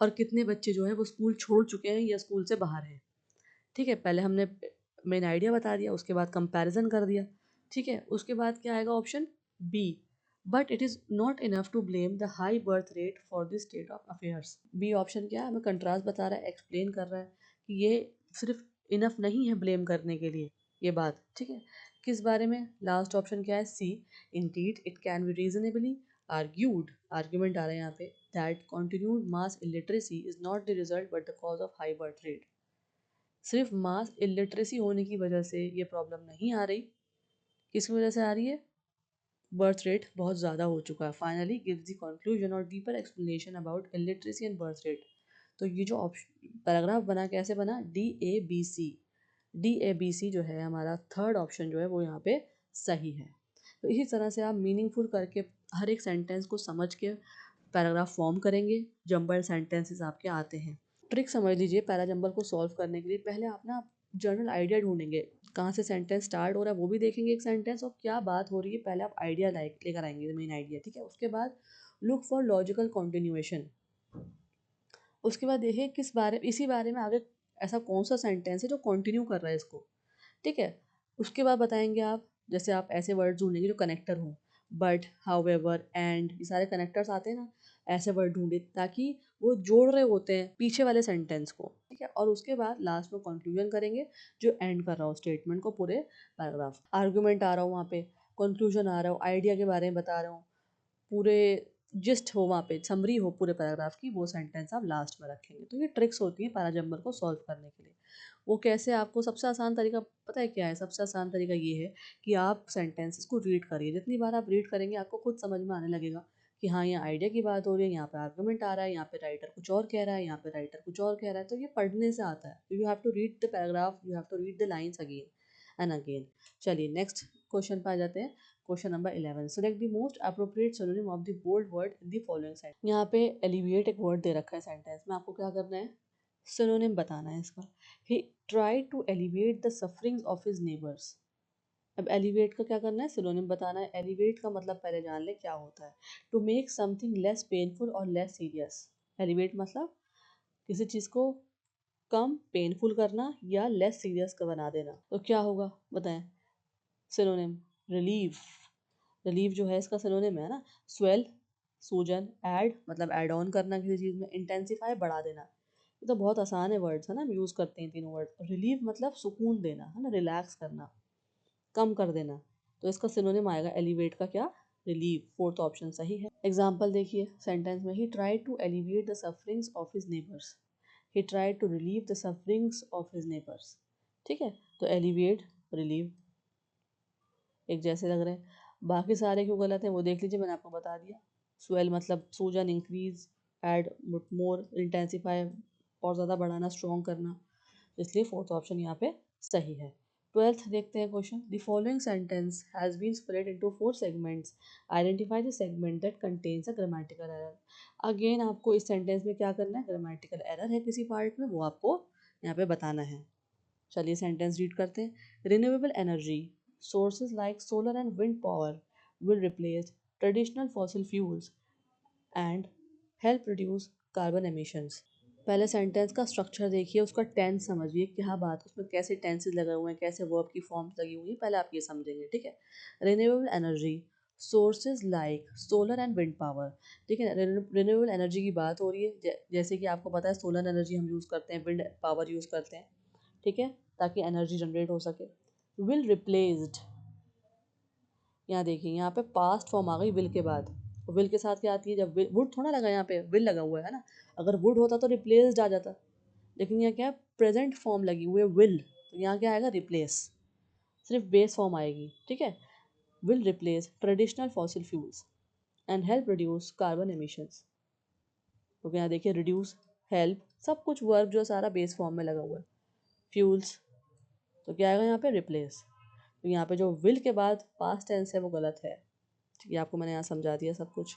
Speaker 1: और कितने बच्चे जो है वो स्कूल छोड़ चुके हैं या स्कूल से बाहर हैं, ठीक है। पहले हमने मेन आइडिया बता दिया, उसके बाद कंपैरिजन कर दिया, ठीक है। उसके बाद क्या आएगा, option B, but it is not enough to blame the high birth rate for the state of affairs. B option क्या है, हमें कंट्रास्ट बता रहा है, एक्सप्लेन कर रहा है कि ये सिर्फ इनफ नहीं है ब्लेम करने के लिए, ये बात, ठीक है। किस बारे में, लास्ट ऑप्शन क्या है, C, indeed it can be reasonably argued, argument आ रहा है यहाँ पे, that continued mass illiteracy is not the result but the cause of high birth rate. सिर्फ मास इलिटरेसी होने की वजह से ये प्रॉब्लम नहीं आ रही, किसकी वजह से आ रही है, बर्थ रेट बहुत ज़्यादा हो चुका है। फाइनली गिव्स द कंक्लूजन और deeper explanation about illiteracy and birth rate. तो ये जो ऑप्शन पैराग्राफ बना, कैसे बना, DABC, DABC जो है हमारा थर्ड ऑप्शन जो है वो यहाँ पे सही है। तो इसी तरह से आप मीनिंगफुल करके हर एक सेंटेंस को समझ के पैराग्राफ फॉर्म करेंगे, जंबल सेंटेंसेस आपके आते हैं। ट्रिक समझ लीजिए, पैराजंबल को सॉल्व करने के लिए पहले आप ना जनरल आइडिया ढूंढेंगे, कहाँ से सेंटेंस स्टार्ट हो रहा है वो भी देखेंगे एक सेंटेंस, और क्या बात हो रही है पहले आप आइडिया लेकर आएंगे, मेन आइडिया, ठीक है। उसके बाद लुक फॉर लॉजिकल कॉन्टिन्यूएशन, उसके बाद देखिए किस बारे, इसी बारे में आगे ऐसा कौन सा सेंटेंस है जो कंटिन्यू कर रहा है इसको, ठीक है। उसके बाद बताएंगे आप, जैसे आप ऐसे वर्ड ढूंढेंगे जो कनेक्टर हों, बट, हाउएवर, एंड, ये सारे कनेक्टर्स आते हैं ना, ऐसे वर्ड ढूंढे ताकि वो जोड़ रहे होते हैं पीछे वाले सेंटेंस को, ठीक है। और उसके बाद लास्ट में कंक्लूजन करेंगे जो एंड कर रहा हो स्टेटमेंट को, पूरे पैराग्राफ, आर्गुमेंट आ रहा हो वहाँ पे, कंक्लूजन आ रहा हो, आइडिया के बारे में बता रहा हूँ, पूरे जिस्ट हो, वहाँ पे समरी हो पूरे पैराग्राफ की, वो सेंटेंस आप लास्ट में रखेंगे। तो ये ट्रिक्स होती हैं पैराजंबर को सॉल्व करने के लिए। वो कैसे, आपको सबसे आसान तरीका पता है क्या है? सबसे आसान तरीका ये है कि आप सेंटेंसेस को रीड करिए। जितनी बार आप रीड करेंगे आपको खुद समझ में आने लगेगा कि हाँ, यहाँ आइडिया की बात हो रही है, यहाँ पे आर्गुमेंट आ रहा है, यहाँ पे राइटर कुछ और कह रहा है, यहाँ पे राइटर कुछ और कह रहा है। तो ये पढ़ने से आता है। You have to read the paragraph, you have to read the lines again and again. चलिए नेक्स्ट क्वेश्चन पे आ जाते हैं। Question number 11, select the most appropriate synonym of the bold word in the following sentence. यहाँ पे alleviate एक word दे रखा है सेंटेंस में, आपको क्या करना है? सिनोनिम बताना है इसका। He tried to alleviate the sufferings of his neighbours. अब एलिवेट का क्या करना है? सिनोनिम बताना है। एलिवेट का मतलब पहले जान ले क्या होता है। To make something less painful और लेस सीरियस। एलिवेट मतलब किसी चीज़ को कम पेनफुल करना या लेस सीरियस का बना देना। तो क्या होगा बताएं? Synonym relieve. रिलीव जो है इसका सिनोनिम है ना, स्वेल सूजन, ऐड मतलब ऐड ऑन करना किसी चीज़ में, इंटेंसिफाई बढ़ा देना। ये तो बहुत आसान है वर्ड्स है ना, हम यूज़ करते हैं तीनों वर्ड। रिलीव मतलब सुकून देना है ना, रिलैक्स करना, कम कर देना। तो इसका सिनोनिम आएगा एलिवेट का क्या? रिलीव। फोर्थ ऑप्शन सही है। एग्जाम्पल देखिए सेंटेंस में, he tried to alleviate the sufferings of his neighbours. He tried to relieve the sufferings of his neighbours. ठीक है, तो एलिविएट रिलीव एक जैसे लग रहे हैं। बाकी सारे क्यों गलत हैं वो देख लीजिए, मैंने आपको बता दिया। स्वेल मतलब सूजन, इंक्रीज, ऐड, मोर, इंटेंसिफाई और ज़्यादा बढ़ाना, स्ट्रॉन्ग करना। इसलिए फोर्थ ऑप्शन यहाँ पे सही है। 12th देखते हैं question. The following sentence has been split into 4 segments. Identify the segment that contains a grammatical error. Again आपको इस सेंटेंस में क्या करना है? ग्रामेटिकल एरर है किसी पार्ट में, वो आपको यहाँ पे बताना है। चलिए सेंटेंस रीड करते हैं। Renewable energy sources like solar and wind power will replace traditional fossil fuels and help reduce carbon emissions. पहले सेंटेंस का स्ट्रक्चर देखिए, उसका टेंस समझिए, क्या बात है उसमें, कैसे टेंसेस लगे हुए हैं, कैसे वर्ब की फॉर्म्स लगी हुई हैं, पहले आप ये समझेंगे। ठीक है, renewable energy sources like solar and wind power. ठीक है, रिन्यूएबल एनर्जी की बात हो रही है। जैसे कि आपको पता है सोलर एनर्जी हम यूज़ करते हैं, विंड पावर यूज़ करते हैं। ठीक है, ताकि एनर्जी जनरेट हो सके। विल रिप्लेस्ड, यहाँ देखिए यहाँ पे पास्ट फॉर्म आ गई विल के बाद। विल के साथ क्या आती है? जब वुड थोड़ा लगा, यहाँ पे विल लगा हुआ है ना। अगर वुड होता तो रिप्लेस्ड आ जाता, लेकिन यहाँ क्या है? प्रेजेंट फॉर्म लगी हुई है विल, तो यहाँ क्या आएगा? रिप्लेस। सिर्फ बेस फॉर्म आएगी। ठीक है, will replace traditional fossil fuels and help reduce carbon emissions. तो यहाँ देखिए रिड्यूस, हेल्प, सब कुछ वर्ब जो सारा बेस फॉर्म में लगा हुआ है। फ्यूल्स, तो क्या आएगा यहाँ पे? रिप्लेस। तो यहाँ पे जो विल के बाद पास्ट टेंस है वो गलत है। ये आपको मैंने यहाँ समझा दिया सब कुछ।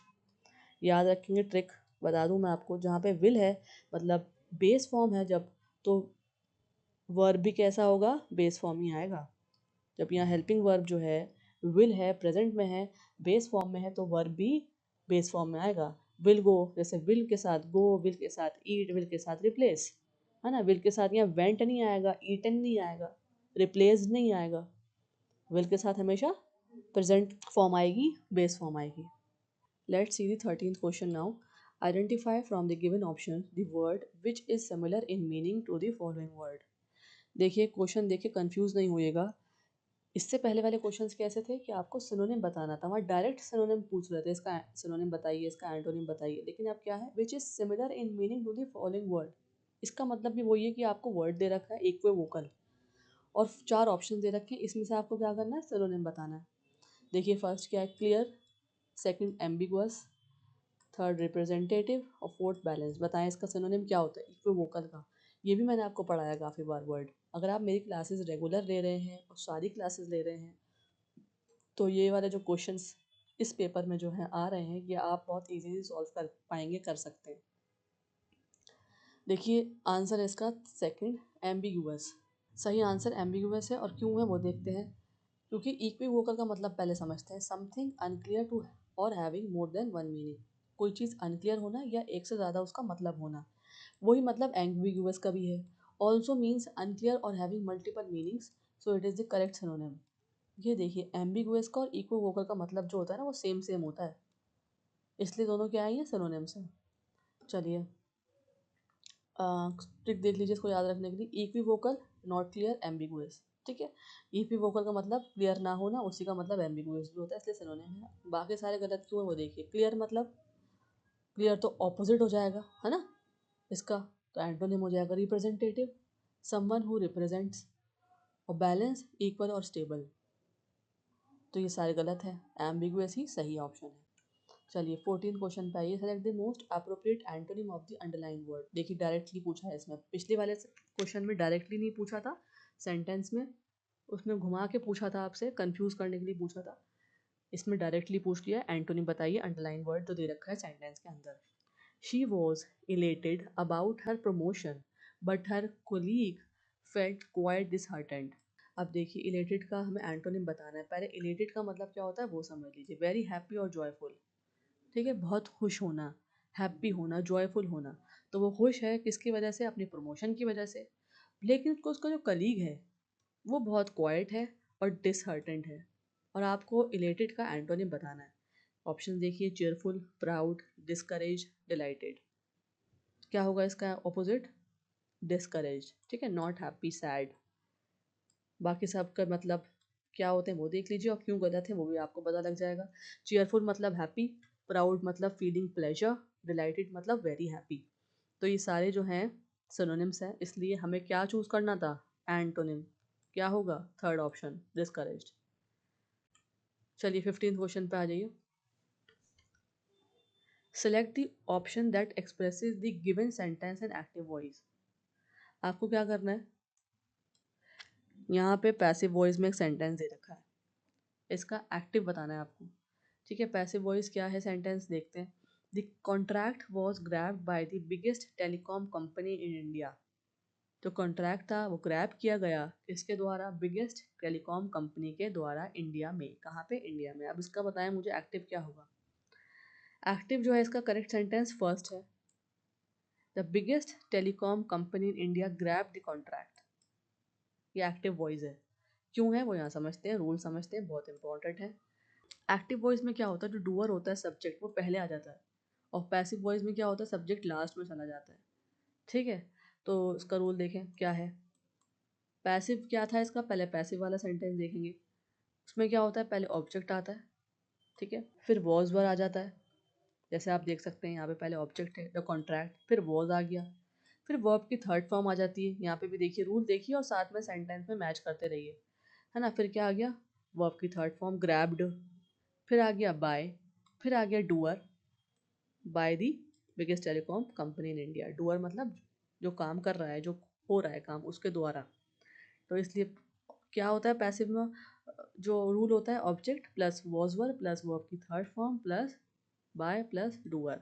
Speaker 1: याद रखेंगे ट्रिक, बता दूँ मैं आपको, जहाँ पे विल है मतलब बेस फॉर्म है जब, तो वर्ब भी कैसा होगा? बेस फॉर्म ही आएगा। जब यहाँ हेल्पिंग वर्ब जो है विल है, प्रेजेंट में है, बेस फॉर्म में है, तो वर्ब भी बेस फॉर्म में आएगा। विल गो, जैसे विल के साथ गो, विल के साथ ईट, विल के साथ रिप्लेस, है ना। विल के साथ यहाँ वेंट नहीं आएगा, ईटन नहीं आएगा, रिप्लेस नहीं आएगा। विल के साथ हमेशा प्रेजेंट फॉर्म आएगी, बेस फॉर्म आएगी। Let's see the 13th question now. Identify from the given options the word which is similar in meaning to the following word. देखिए क्वेश्चन देखिए, कंफ्यूज नहीं होइएगा। इससे पहले वाले क्वेश्चंस कैसे थे कि आपको सिनोनिम बताना था, वहाँ डायरेक्ट सिनोनिम पूछ रहे थे, इसका सिनोनिम बताइए, इसका एंटोनिम बताइए। लेकिन अब क्या है? Which is similar in meaning to the following word. इसका मतलब भी वही है कि आपको वर्ड दे रखा है इक्विवोकल और 4 ऑप्शन दे रखे हैं, इसमें से आपको क्या करना है? सिनोनिम बताना है। देखिए फर्स्ट क्या है? Clear, second ambiguous, third representative और फोर्थ बैलेंस। बताएं इसका सिनोनिम क्या होता है इक्विवोकल का? ये भी मैंने आपको पढ़ाया काफ़ी बार वर्ड। अगर आप मेरी क्लासेस रेगुलर ले रहे हैं और सारी क्लासेस ले रहे हैं, तो ये वाले जो क्वेश्चंस इस पेपर में जो है आ रहे हैं, ये आप बहुत इजीली सॉल्व कर पाएंगे, कर सकते हैं। देखिए आंसर है इसका सेकंड, एम्बिगुअस। सही आंसर एम्बिगुअस है, और क्यों है वो देखते हैं। क्योंकि इक्विवोकल का मतलब पहले समझते हैं। समथिंग अनक्लियर टू और having more than one meaning. कोई चीज़ अनक्लियर होना या एक से ज़्यादा उसका मतलब होना, वही मतलब एम्बिगुअस का भी है। ऑल्सो मीन्स अनक्लियर और having multiple meanings, so it is the correct synonym. ये देखिए एम्बिगुअस का और इक्विवोकल का मतलब जो होता है ना, वो सेम सेम होता है, इसलिए दोनों क्या है? सिनोनिम्स हैं। चलिए ट्रिक देख लीजिए इसको याद रखने के लिए। Equivocal, not clear, ambiguous. ठीक है, इक्विवोकल का मतलब क्लियर ना होना, उसी का मतलब एम्बिगुअस भी होता है, इसलिए सिनोनिम है। बाकी सारे गलत क्यों है वो देखिए। क्लियर मतलब क्लियर, तो ऑपोजिट हो जाएगा, है ना इसका। तो एंटोनिम हो जाएगा रिप्रेजेंटेटिव, समवन हु रिप्रेजेंट्स, और बैलेंस, इक्वल और स्टेबल। तो ये सारे गलत है, एम्बिगुअस ही सही ऑप्शन है। चलिए 14 क्वेश्चन पे आइए। Select the most appropriate antonym of the underline word. देखिए डायरेक्टली पूछा है इसमें, पिछले वाले क्वेश्चन में डायरेक्टली नहीं पूछा था सेंटेंस में, उसमें घुमा के पूछा था, आपसे कंफ्यूज करने के लिए पूछा था। इसमें डायरेक्टली पूछ लिया एंटोनिम बताइए अंडरलाइन वर्ड जो दे रखा है सेंटेंस के अंदर। She was elated about her promotion but her colleague felt quite disheartened. अब देखिए इलेटेड का हमें एंटोनिम बताना है। पहले इलेटेड का मतलब क्या होता है वो समझ लीजिए। वेरी हैप्पी और जॉयफुल, ठीक है, बहुत खुश होना, हैप्पी होना, जॉयफुल होना। तो वो खुश है किसकी वजह से, अपनी प्रमोशन की वजह से। लेकिन उसको उसका जो कलीग है वो बहुत क्वाइट है और डिसहर्टेंड है। और आपको इलेटेड का एंटोनिम बताना है। ऑप्शन देखिए, चेयरफुल, प्राउड, डिस्करेज, डिलाइटेड। क्या होगा इसका ऑपोजिट, डिस्करेज, ठीक है, नॉट हैप्पी, सैड। बाकी सब का मतलब क्या होते हैं वो देख लीजिए, और क्यों गलत है वो भी आपको पता लग जाएगा। चेयरफुल मतलब हैप्पी, प्राउड मतलब फीलिंग प्लेजर, डिलाइटेड मतलब वेरी हैप्पी। तो ये सारे जो हैं सिनोनिम्स हैं, इसलिए हमें क्या चूज करना था, एंटोनिम। क्या होगा, थर्ड ऑप्शन, डिस्करेज्ड। चलिए 15 क्वेश्चन पे आ जाइए। Select the option that expresses the given sentence in active voice. आपको क्या करना है, यहाँ पे पैसिव वॉइस में एक सेंटेंस दे रखा है, इसका एक्टिव बताना है आपको। ठीक है, पैसिव वॉइस क्या है, सेंटेंस देखते हैं। The contract was grabbed by the biggest telecom company in India. जो कॉन्ट्रैक्ट था वो ग्रैब किया गया इसके द्वारा, बिगेस्ट टेलीकॉम कंपनी के द्वारा, इंडिया में। कहाँ पे, इंडिया में। अब इसका बताएं मुझे एक्टिव क्या होगा। एक्टिव जो है इसका करेक्ट सेंटेंस फर्स्ट है, the biggest telecom company in India grab the contract. ये एक्टिव वॉइस है। क्यों है वो यहाँ समझते हैं, रूल समझते हैं, बहुत इंपॉर्टेंट है। एक्टिव वॉइस में क्या होता है, जो डूअर होता है सब्जेक्ट वो पहले आ जाता है, और पैसिव वॉइस में क्या होता है, सब्जेक्ट लास्ट में चला जाता है। ठीक है, तो इसका रूल देखें क्या है। पैसिव क्या था इसका, पहले पैसिव वाला सेंटेंस देखेंगे, उसमें क्या होता है, पहले ऑब्जेक्ट आता है, ठीक है, फिर वॉज वर आ जाता है। जैसे आप देख सकते हैं यहाँ पे पहले ऑब्जेक्ट है द कॉन्ट्रैक्ट, फिर वॉज आ गया, फिर वर्ब की थर्ड फॉर्म आ जाती है। यहाँ पे भी देखिए रूल देखिए और साथ में सेंटेंस में मैच करते रहिए, है ना। फिर क्या आ गया, वर्ब की थर्ड फॉर्म ग्रैब्ड, फिर आ गया बाय, फिर आ गया doer, by the biggest telecom company in India. Doer मतलब जो काम कर रहा है, जो हो रहा है काम उसके द्वारा। तो इसलिए क्या होता है पैसिव में, जो रूल होता है object plus was were plus verb की third form plus by plus doer.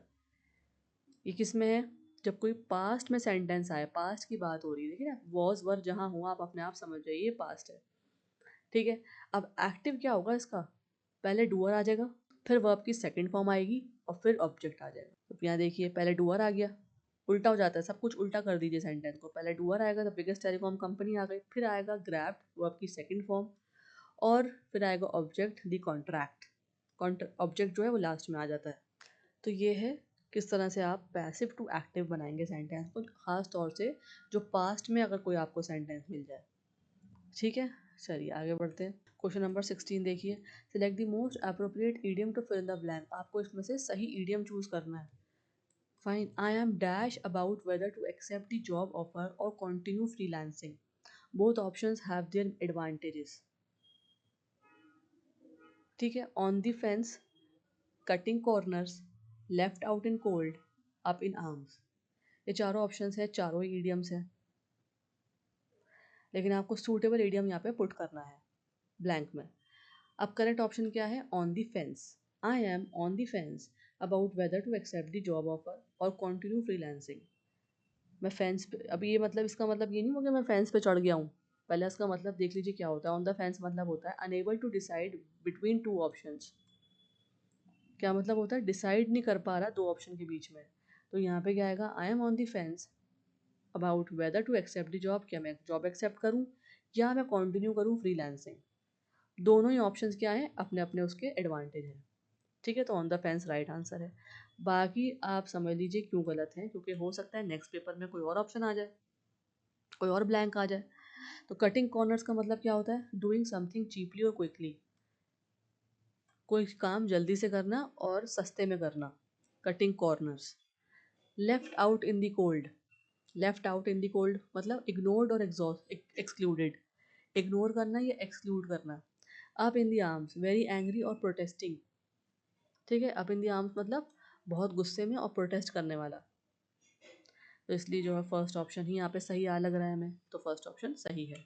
Speaker 1: ये किस में है, जब कोई पास्ट में सेंटेंस आए, पास्ट की बात हो रही है, देखिए ना, वॉज वर जहाँ हुआ आप अपने आप समझ जाइए ये पास्ट है। ठीक है, अब एक्टिव क्या होगा इसका, पहले डूअर आ जाएगा, फिर वर्ब की सेकंड फॉर्म आएगी, और फिर ऑब्जेक्ट आ जाएगा। तो यहाँ देखिए पहले डूअर आ गया, उल्टा हो जाता है, सब कुछ उल्टा कर दीजिए सेंटेंस को। पहले डूअर आएगा द बिगेस्ट टेलीकॉम कंपनी आ गई, फिर आएगा ग्रैब वर्ब की सेकंड फॉर्म, और फिर आएगा ऑब्जेक्ट द कॉन्ट्रैक्ट। ऑब्जेक्ट जो है वो लास्ट में आ जाता है। तो ये है किस तरह से आप पैसिव टू एक्टिव बनाएंगे सेंटेंस को, खास तौर से जो पास्ट में अगर कोई आपको सेंटेंस मिल जाए। ठीक है, चलिए आगे बढ़ते हैं। क्वेश्चन नंबर 16 देखिए। Select the most appropriate idiom to fill the blank. आपको इसमें से सही ईडियम चूज करना है। Fine, I am dash about whether to accept the job offer और continue freelancing. Both options have their advantages. ठीक है, on the fence, cutting corners, left out in cold, up in arms. ये चारों options हैं, चारों ही idioms हैं, लेकिन आपको सूटेबल ईडियम यहाँ पे पुट करना है ब्लैंक में। अब करेक्ट ऑप्शन क्या है, on the fence. I am on the fence about whether to accept the job offer और कंटिन्यू फ्रीलांसिंग। मैं फेंस पे, अभी ये मतलब इसका मतलब ये नहीं होगा मैं फेंस पे चढ़ गया हूँ। पहले इसका मतलब देख लीजिए क्या होता है। ऑन द फेंस मतलब होता है unable to decide between two options. क्या मतलब होता है, डिसाइड नहीं कर पा रहा दो ऑप्शन के बीच में। तो यहाँ पे क्या आएगा, I am on the fence about whether to accept the job, क्या मैं जॉब एक्सेप्ट करूँ या मैं कंटिन्यू करूँ फ्रीलांसिंग। दोनों ही ऑप्शंस क्या हैं, अपने अपने उसके एडवांटेज हैं। ठीक है, तो on the fence right answer है। बाकी आप समझ लीजिए क्यों गलत है, क्योंकि हो सकता है नेक्स्ट पेपर में कोई और ऑप्शन आ जाए, कोई और ब्लैंक आ जाए। तो कटिंग कॉर्नर्स का मतलब क्या होता है, डूइंग समथिंग चीपली और क्विकली। कोई काम जल्दी से करना और सस्ते में करना। Cutting corners, left out in the cold, left out in the cold मतलब इग्नोर्ड और एक्सक्लूडेड, इग्नोर करना या एक्सक्लूड करना। Up in the arms, very angry और प्रोटेस्टिंग, ठीक है, अप इन द आर्म्स मतलब बहुत गुस्से में और प्रोटेस्ट करने वाला। तो इसलिए जो है फर्स्ट ऑप्शन ही यहाँ पे सही आ लग रहा है हमें, तो फर्स्ट ऑप्शन सही है।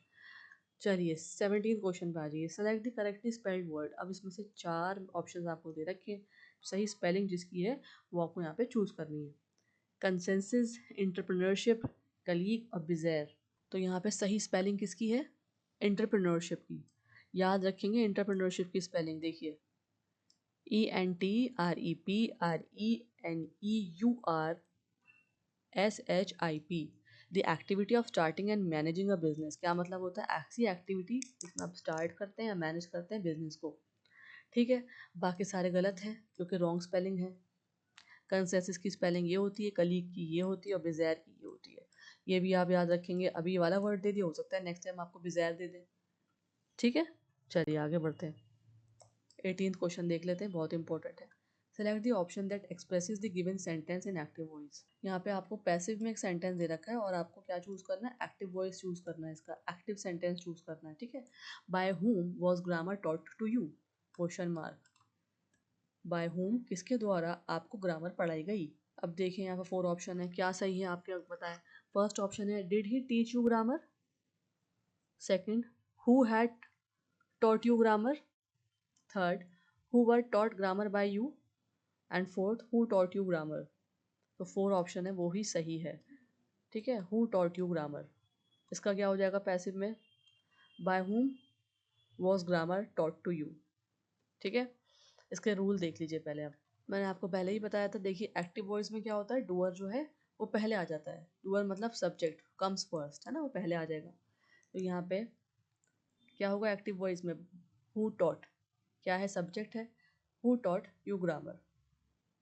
Speaker 1: चलिए 17 क्वेश्चन पे आ जाइए। Select the correctly spelled word. अब इसमें से 4 ऑप्शन आपको दे रखे हैं, सही स्पेलिंग जिसकी है वो आपको यहाँ पे चूज करनी है। कंसेंसस, एंटरप्रेन्योरशिप, कलीग और बिजैर। तो यहाँ पे सही स्पेलिंग किसकी है? एंटरप्रेन्योरशिप की। याद रखेंगे एंटरप्रेन्योरशिप की स्पेलिंग, देखिए ENTREPRENEURSHIP। The activity of starting and managing a business. क्या मतलब होता है? ऐसी एक्टिविटी जिसमें आप स्टार्ट करते हैं या मैनेज करते हैं बिजनेस को, ठीक है। बाकी सारे गलत हैं क्योंकि रॉन्ग स्पेलिंग है। कंसेंसस की स्पेलिंग ये होती है, कलीग की ये होती है और बिजैर की ये होती है। ये भी आप याद रखेंगे। अभी ये वाला वर्ड दे दिया, हो सकता है नेक्स्ट टाइम आपको बिजैर दे दें, ठीक है। चलिए आगे बढ़ते हैं। 18th क्वेश्चन देख लेते हैं, बहुत इंपॉर्टेंट है। Select the option that expresses the given sentence in active voice. यहाँ पे आपको पैसिव में एक सेंटेंस दे रखा है और आपको क्या चूज करना है? एक्टिव वॉइस चूज करना है, इसका एक्टिव सेंटेंस चूज करना है, ठीक है। By whom was grammar taught to you? Question mark. By whom किसके द्वारा आपको ग्रामर पढ़ाई गई? अब देखिए यहाँ पर 4 ऑप्शन है, क्या सही है आपके बताएं। फर्स्ट ऑप्शन है did he teach you grammar, second who had taught you grammar, third who were taught grammar bye you, and fourth who taught you grammar. तो 4 ऑप्शन है वो ही सही है, ठीक है। हु टॉट यू ग्रामर, इसका क्या हो जाएगा पैसिव में? By whom was grammar taught to you, ठीक है। इसके रूल देख लीजिए पहले। अब मैंने आपको पहले ही बताया था, देखिए एक्टिव वॉइस में क्या होता है, डूअर जो है वो पहले आ जाता है। डूअर मतलब सब्जेक्ट कम्स फर्स्ट, है ना, वो पहले आ जाएगा। तो यहाँ पे क्या होगा एक्टिव वॉइस में? हु टॉट क्या है? सब्जेक्ट है। हु टॉट यू ग्रामर,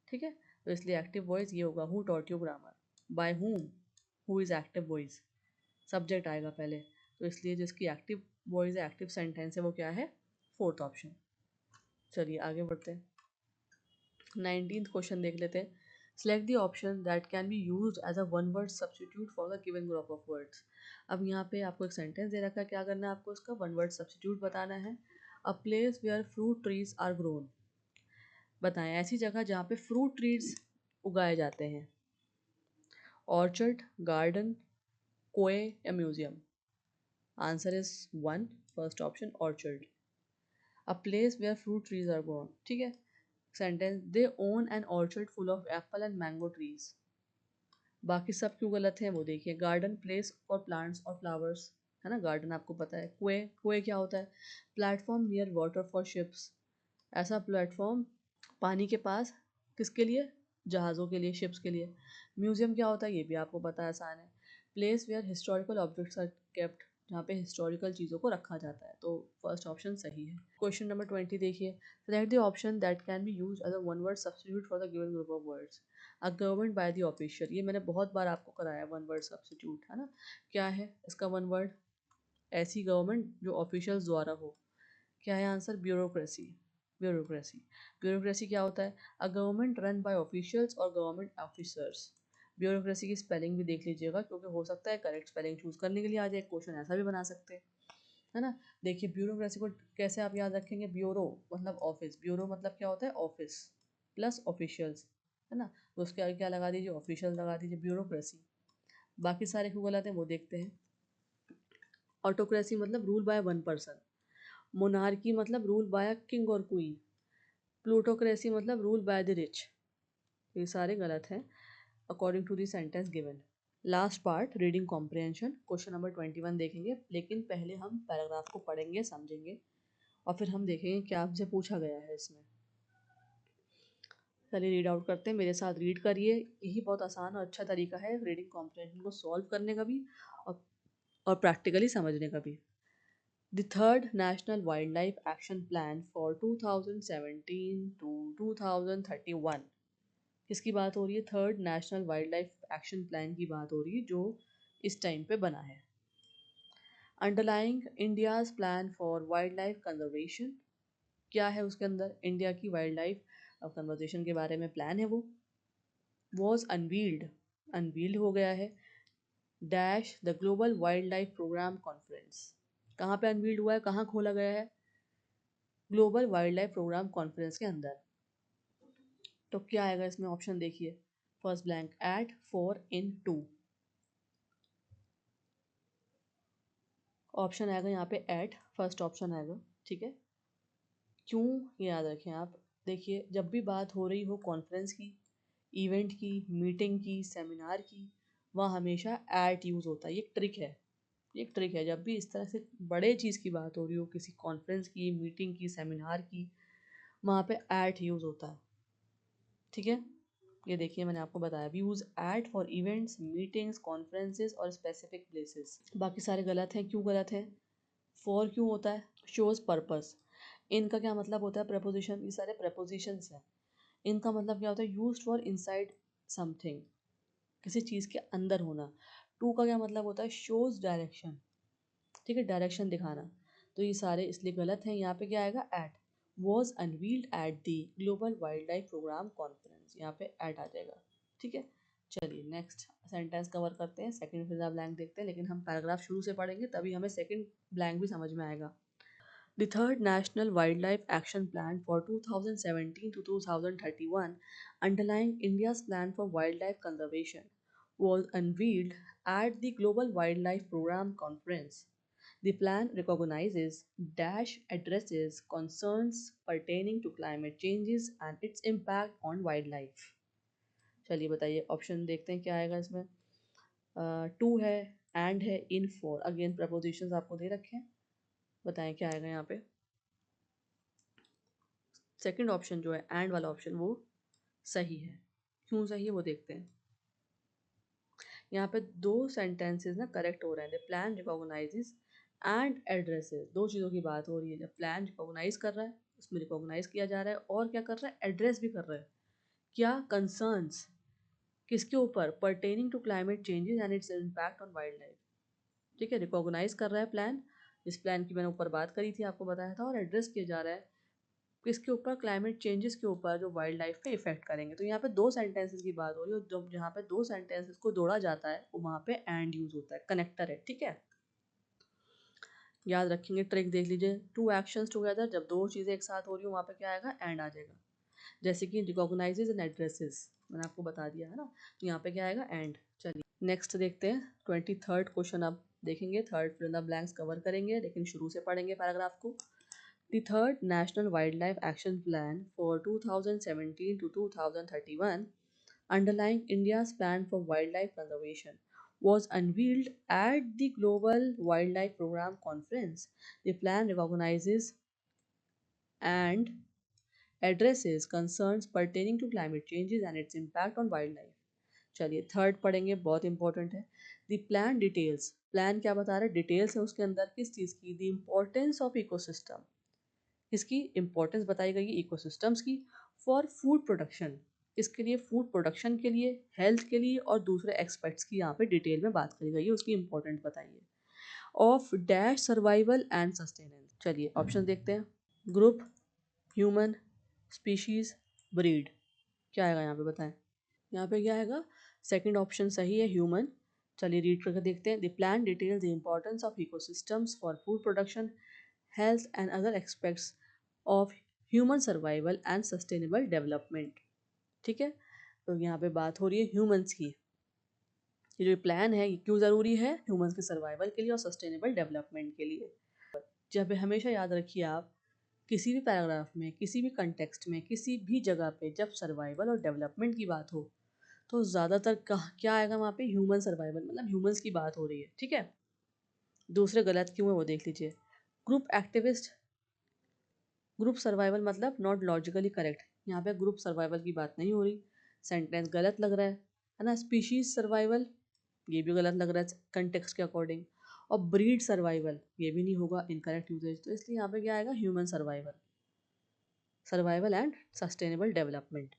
Speaker 1: ठीक है। तो इसलिए एक्टिव वॉइस ये होगा who taught you grammar. By whom, who is active voice, subject आएगा पहले, तो इसलिए जिसकी एक्टिव वॉइस है, एक्टिव सेंटेंस है, वो क्या है? Fourth option. चलिए आगे बढ़ते हैं। 19th क्वेश्चन देख लेते हैं। Select the option that can be used as a one word substitute for the given group of words. अब यहाँ पे आपको एक सेंटेंस दे रखा है, क्या करना है आपको? इसका वन वर्ड सब्स्टिट्यूट बताना है। A place where fruit trees are grown. बताएं ऐसी जगह जहाँ पे फ्रूट ट्रीज उगाए जाते हैं। ऑर्चर्ड, गार्डन, कोए या museum. Answer is 1, first option orchard. A place where fruit trees are grown, ठीक है। Sentence they own an orchard full of apple and mango trees. बाकी सब क्यों गलत हैं वो देखिए। गार्डन प्लेस फॉर प्लांट्स और फ्लावर्स, है ना, गार्डन आपको पता है। कुए, कुए क्या होता है? Platform near water for ships. ऐसा प्लेटफॉर्म पानी के पास, किसके लिए? जहाज़ों के लिए, शिप्स के लिए। म्यूजियम क्या होता है? ये भी आपको पता है, आसान है। Place where historical objects are kept, जहाँ पे हिस्टोरिकल चीज़ों को रखा जाता है। तो फर्स्ट ऑप्शन सही है। क्वेश्चन नंबर 20 देखिए। Select the option that can be used as a one word substitute for the given group of words. A government by the official, ये मैंने बहुत बार आपको कराया वन वर्ड सब्स्टिट्यूट, है ना। क्या है इसका वन वर्ड? ऐसी गवर्नमेंट जो ऑफिशियल्स द्वारा हो। क्या है आंसर? ब्यूरोक्रेसी। ब्यूरोक्रेसी, ब्यूरोक्रेसी क्या होता है? A government run by officials और गवर्नमेंट ऑफिसर्स। ब्यूरोक्रेसी की स्पेलिंग भी देख लीजिएगा, क्योंकि हो सकता है करेक्ट स्पेलिंग चूज करने के लिए आ जाए। क्वेश्चन ऐसा भी बना सकते हैं, है ना। देखिए ब्यूरोक्रेसी को कैसे आप याद रखेंगे? ब्यूरो मतलब ऑफिस, ब्यूरो मतलब क्या होता है? ऑफिस प्लस ऑफिशियल्स, है ना। तो उसके आगे क्या लगा दीजिए? ऑफिशियल लगा दीजिए, ब्यूरोक्रेसी। बाकी सारे क्यों गलत हैं वो देखते हैं। ऑटोक्रेसी मतलब rule by one person. Monarchy मतलब रूल बाय अ किंग और क्वीन। प्लूटोक्रेसी मतलब रूल बाय द रिच। ये सारे गलत हैं according to the sentence given. Last part reading comprehension, question number 21 देखेंगे, लेकिन पहले हम पैराग्राफ को पढ़ेंगे, समझेंगे और फिर हम देखेंगे क्या आपसे पूछा गया है इसमें। चलिए रीड आउट करते हैं, मेरे साथ रीड करिए। यही बहुत आसान और अच्छा तरीका है रीडिंग कॉम्प्रिहेंशन को सॉल्व करने का भी और, और प्रैक्टिकली समझने का भी। The third National Wildlife Action Plan for 2017 to 2031। किसकी बात हो रही है? Third national wild life action plan की बात हो रही है, जो इस टाइम पे बना है। Underlying India's plan for wild life conservation, क्या है उसके अंदर? इंडिया की वाइल्ड लाइफ कंजर्वेशन के बारे में प्लान है वो। वॉज अनवील्ड, अनवील्ड हो गया है, dash the global wildlife programme conference. कहाँ पे अनवील्ड हुआ है, कहाँ खोला गया है, global wildlife programme conference के अंदर। तो क्या आएगा इसमें ऑप्शन देखिए, first blank at 4 in 2, option आएगा यहाँ पे एट, फर्स्ट ऑप्शन आएगा, ठीक है। क्यों, ये याद रखें आप। देखिए जब भी बात हो रही हो कॉन्फ्रेंस की, इवेंट की, मीटिंग की, सेमिनार की, वहाँ हमेशा एट यूज़ होता है। ये एक ट्रिक है, ये एक ट्रिक है। जब भी इस तरह से बड़े चीज़ की बात हो रही हो, किसी कॉन्फ्रेंस की, मीटिंग की, सेमिनार की, वहाँ पे एट यूज़ होता है, ठीक है। ये देखिए मैंने आपको बताया, we use at for events, meetings, conferences और स्पेसिफिक प्लेसेस। बाकी सारे गलत हैं। क्यों गलत है, फॉर क्यों होता है, शोज पर्पस। इनका क्या मतलब होता है, प्रपोजिशन, ये सारे प्रपोजिशंस हैं। इनका मतलब क्या होता है, यूज्ड फॉर इनसाइड समथिंग, किसी चीज़ के अंदर होना। टू का क्या मतलब होता है, शोज डायरेक्शन, ठीक है, डायरेक्शन दिखाना। तो ये सारे इसलिए गलत हैं। यहाँ पे क्या आएगा, at, was unveiled at the global wildlife programme conference, यहाँ पे एट आ जाएगा, ठीक है। चलिए नेक्स्ट सेंटेंस कवर करते हैं, सेकंड फिजा ब्लैंक देखते हैं, लेकिन हम पैराग्राफ शुरू से पढ़ेंगे तभी हमें सेकंड ब्लैंक भी समझ में आएगा। The third National Wildlife Action Plan for 2017 to 2031, underlying India's plan for wildlife conservation, was unveiled at the Global Wildlife Program Conference. The plan recognizes dash addresses concerns pertaining to climate changes and its impact on wildlife. चलिए बताइए, option देखते हैं क्या आएगा इसमें। To है, and है, इन four, again propositions आपको दे रखे हैं, बताएं क्या आएगा यहाँ पे। सेकंड ऑप्शन जो है एंड वाला ऑप्शन, वो सही है। क्यों सही है वो देखते हैं। यहाँ पे दो सेंटेंसेस ना करेक्ट हो रहे हैं। The plan recognises and addresses, दो चीज़ों की बात हो रही है। जब प्लान रिकॉग्नाइज कर रहा है, उसमें रिकॉग्नाइज किया जा रहा है, और क्या कर रहा है, एड्रेस भी कर रहा है। क्या, कंसर्न्स, किसके ऊपर, pertaining to climate changes and its impact on wildlife, ठीक है। रिकॉग्नाइज कर रहा है प्लान, इस प्लान की मैंने ऊपर बात करी थी, आपको बताया था, और एड्रेस किया जा रहा है किसके ऊपर, क्लाइमेट चेंजेस के ऊपर, जो वाइल्ड लाइफ पे इफेक्ट करेंगे। तो यहाँ पे दो सेंटेंसेस की बात हो रही है, जब जहाँ पे दो सेंटेंसेस को जोड़ा जाता है वहाँ पे एंड यूज होता है, कनेक्टर है, ठीक है। याद रखेंगे, ट्रिक देख लीजिए, टू एक्शंस टुगेदर, जब दो चीज़ें एक साथ हो रही हो वहाँ पे क्या आएगा, एंड आ जाएगा। जैसे कि रिकॉग्नाइजेज एंड एड्रेसेस, मैंने आपको बता दिया है ना, तो यहाँ पे क्या आएगा, एंड। चलिए नेक्स्ट देखते हैं, 23rd क्वेश्चन आप देखेंगे, third fill in the blanks cover करेंगे, लेकिन शुरू से पढ़ेंगे पैराग्राफ को। The third National Wildlife Action Plan for 2017 to 2031, underlying India's plan for wildlife conservation, was unveiled at the Global Wildlife Program Conference. The plan recognizes and addresses concerns pertaining to climate changes and its impact on wildlife. चलिए third पढ़ेंगे, बहुत important है। The plan details, plan क्या बता रहा है, details है उसके अंदर, किस चीज़ की, द इम्पोर्टेंस ऑफ इकोसिस्टम, इसकी इंपॉर्टेंस बताई गई है इकोसिस्टम्स की, फॉर फूड प्रोडक्शन, इसके लिए, फूड प्रोडक्शन के लिए, हेल्थ के लिए, और दूसरे एक्सपेक्ट्स की यहाँ पे डिटेल में बात करी गई है, उसकी इंपॉर्टेंट बताइए। Of dash survival and sustenance, चलिए ऑप्शन देखते हैं। ग्रुप, ह्यूमन, स्पीशीज, ब्रीड, क्या आएगा यहाँ पे बताएं। यहाँ पे क्या आएगा, सेकंड ऑप्शन सही है, ह्यूमन। चलिए रीड करके देखते हैं। The plan details the importance of ecosystems for food production, health and other aspects of human survival and sustainable development, ठीक है। तो यहाँ पे बात हो रही है ह्यूमंस की। ये जो प्लान है ये क्यों ज़रूरी है, ह्यूमंस के सर्वाइवल के लिए और सस्टेनेबल डेवलपमेंट के लिए। जब हमेशा याद रखिए आप, किसी भी पैराग्राफ में, किसी भी कंटेक्स्ट में, किसी भी जगह पे जब सर्वाइवल और डेवलपमेंट की बात हो, तो ज़्यादातर क्या आएगा वहाँ पे, ह्यूमन सर्वाइवल, मतलब ह्यूमंस की बात हो रही है, ठीक है। दूसरे गलत क्यों है वो देख लीजिए। ग्रुप एक्टिविस्ट, ग्रुप सर्वाइवल मतलब नॉट लॉजिकली करेक्ट, यहाँ पे ग्रुप सर्वाइवल की बात नहीं हो रही, सेंटेंस गलत लग रहा है ना। स्पीशीज सर्वाइवल, ये भी गलत लग रहा है कंटेक्स्ट के अकॉर्डिंग। और ब्रीड सर्वाइवल, ये भी नहीं होगा, इनकरेक्ट यूजेज, तो इसलिए यहाँ पे क्या आएगा, human survival, survival and sustainable development.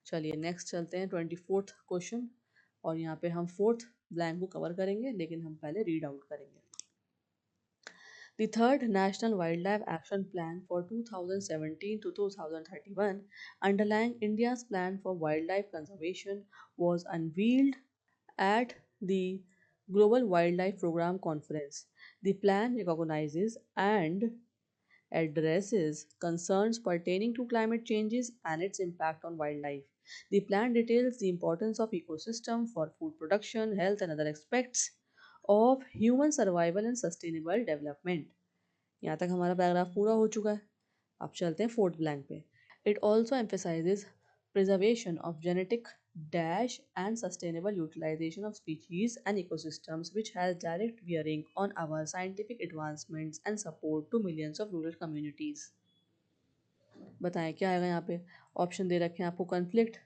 Speaker 1: चलिए नेक्स्ट चलते हैं, 24th क्वेश्चन, और यहाँ पे हम फोर्थ ब्लैंक को कवर करेंगे, लेकिन हम पहले रीड आउट करेंगे। The third National Wildlife Action Plan for 2017 to 2031, underlying India's plan for wildlife conservation, was unveiled at the Global Wildlife Program Conference. The plan recognizes and addresses concerns pertaining to climate changes and its impact on wildlife. The plan details the importance of ecosystem for food production, health and other aspects of human survival and sustainable development. यहाँ तक हमारा paragraph पूरा हो चुका है. अब चलते हैं फोर्थ ब्लैंक पे. It also emphasizes preservation of genetic dash and sustainable utilization of species and ecosystems, which has direct bearing on our scientific advancements and support to millions of rural communities. बताएं क्या आएगा यहाँ पे. Option दे रखे हैं आपको. Conflict,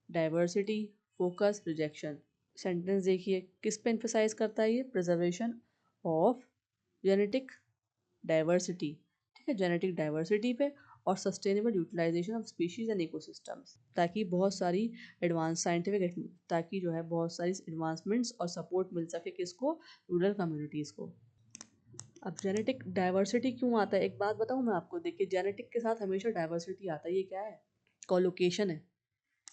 Speaker 1: diversity, focus, rejection. Sentence देखिए किस पे एम्फेसाइज करता है ये. Preservation of genetic diversity. ठीक है, जेनेटिक डाइवर्सिटी पे और sustainable utilisation of species and ecosystems, ताकि बहुत सारी एडवांस साइंटिफिक, ताकि जो है बहुत सारी एडवांसमेंट्स और सपोर्ट मिल सके किसको, रूरल कम्युनिटीज़ को. अब जेनेटिक डाइवर्सिटी क्यों आता है, एक बात बताऊँ मैं आपको. देखिए जेनेटिक के साथ हमेशा डाइवर्सिटी आता है. ये क्या है, कोलोकेशन है.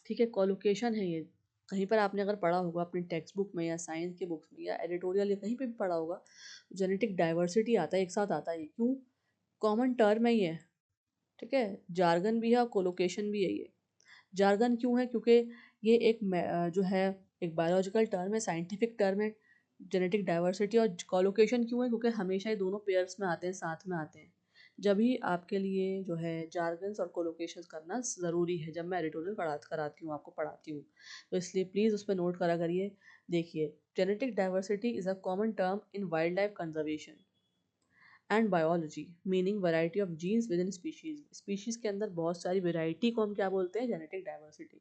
Speaker 1: ठीक है, कोलोकेशन है ये. कहीं पर आपने अगर पढ़ा होगा अपनी टेक्स्ट बुक में या साइंस के बुक्स में या एडिटोरियल या कहीं पे भी पढ़ा होगा, जेनेटिक डाइवर्सिटी आता है, एक साथ आता है. ये क्यों, कॉमन टर्म है ये. ठीक है, जार्गन भी है और कोलोकेशन भी है ये. जार्गन क्यों है, क्योंकि ये एक जो है एक बायोलॉजिकल टर्म है, साइंटिफिक टर्म है जेनेटिक डाइवर्सिटी. और कोलोकेशन क्यों है, क्योंकि हमेशा ये दोनों पेयर्स में आते हैं, साथ में आते हैं. जब ही आपके लिए जो है जार्गन्स और कोलोकेशन करना ज़रूरी है, जब मैं एडिटोरियल कराती हूँ, आपको पढ़ाती हूँ, तो इसलिए प्लीज़ उस पर नोट करा करिए. देखिए, genetic diversity is a common term in wildlife conservation and biology, meaning variety of genes within species. Species के अंदर बहुत सारी वैरायटी को हम क्या बोलते हैं, जेनेटिक डाइवर्सिटी.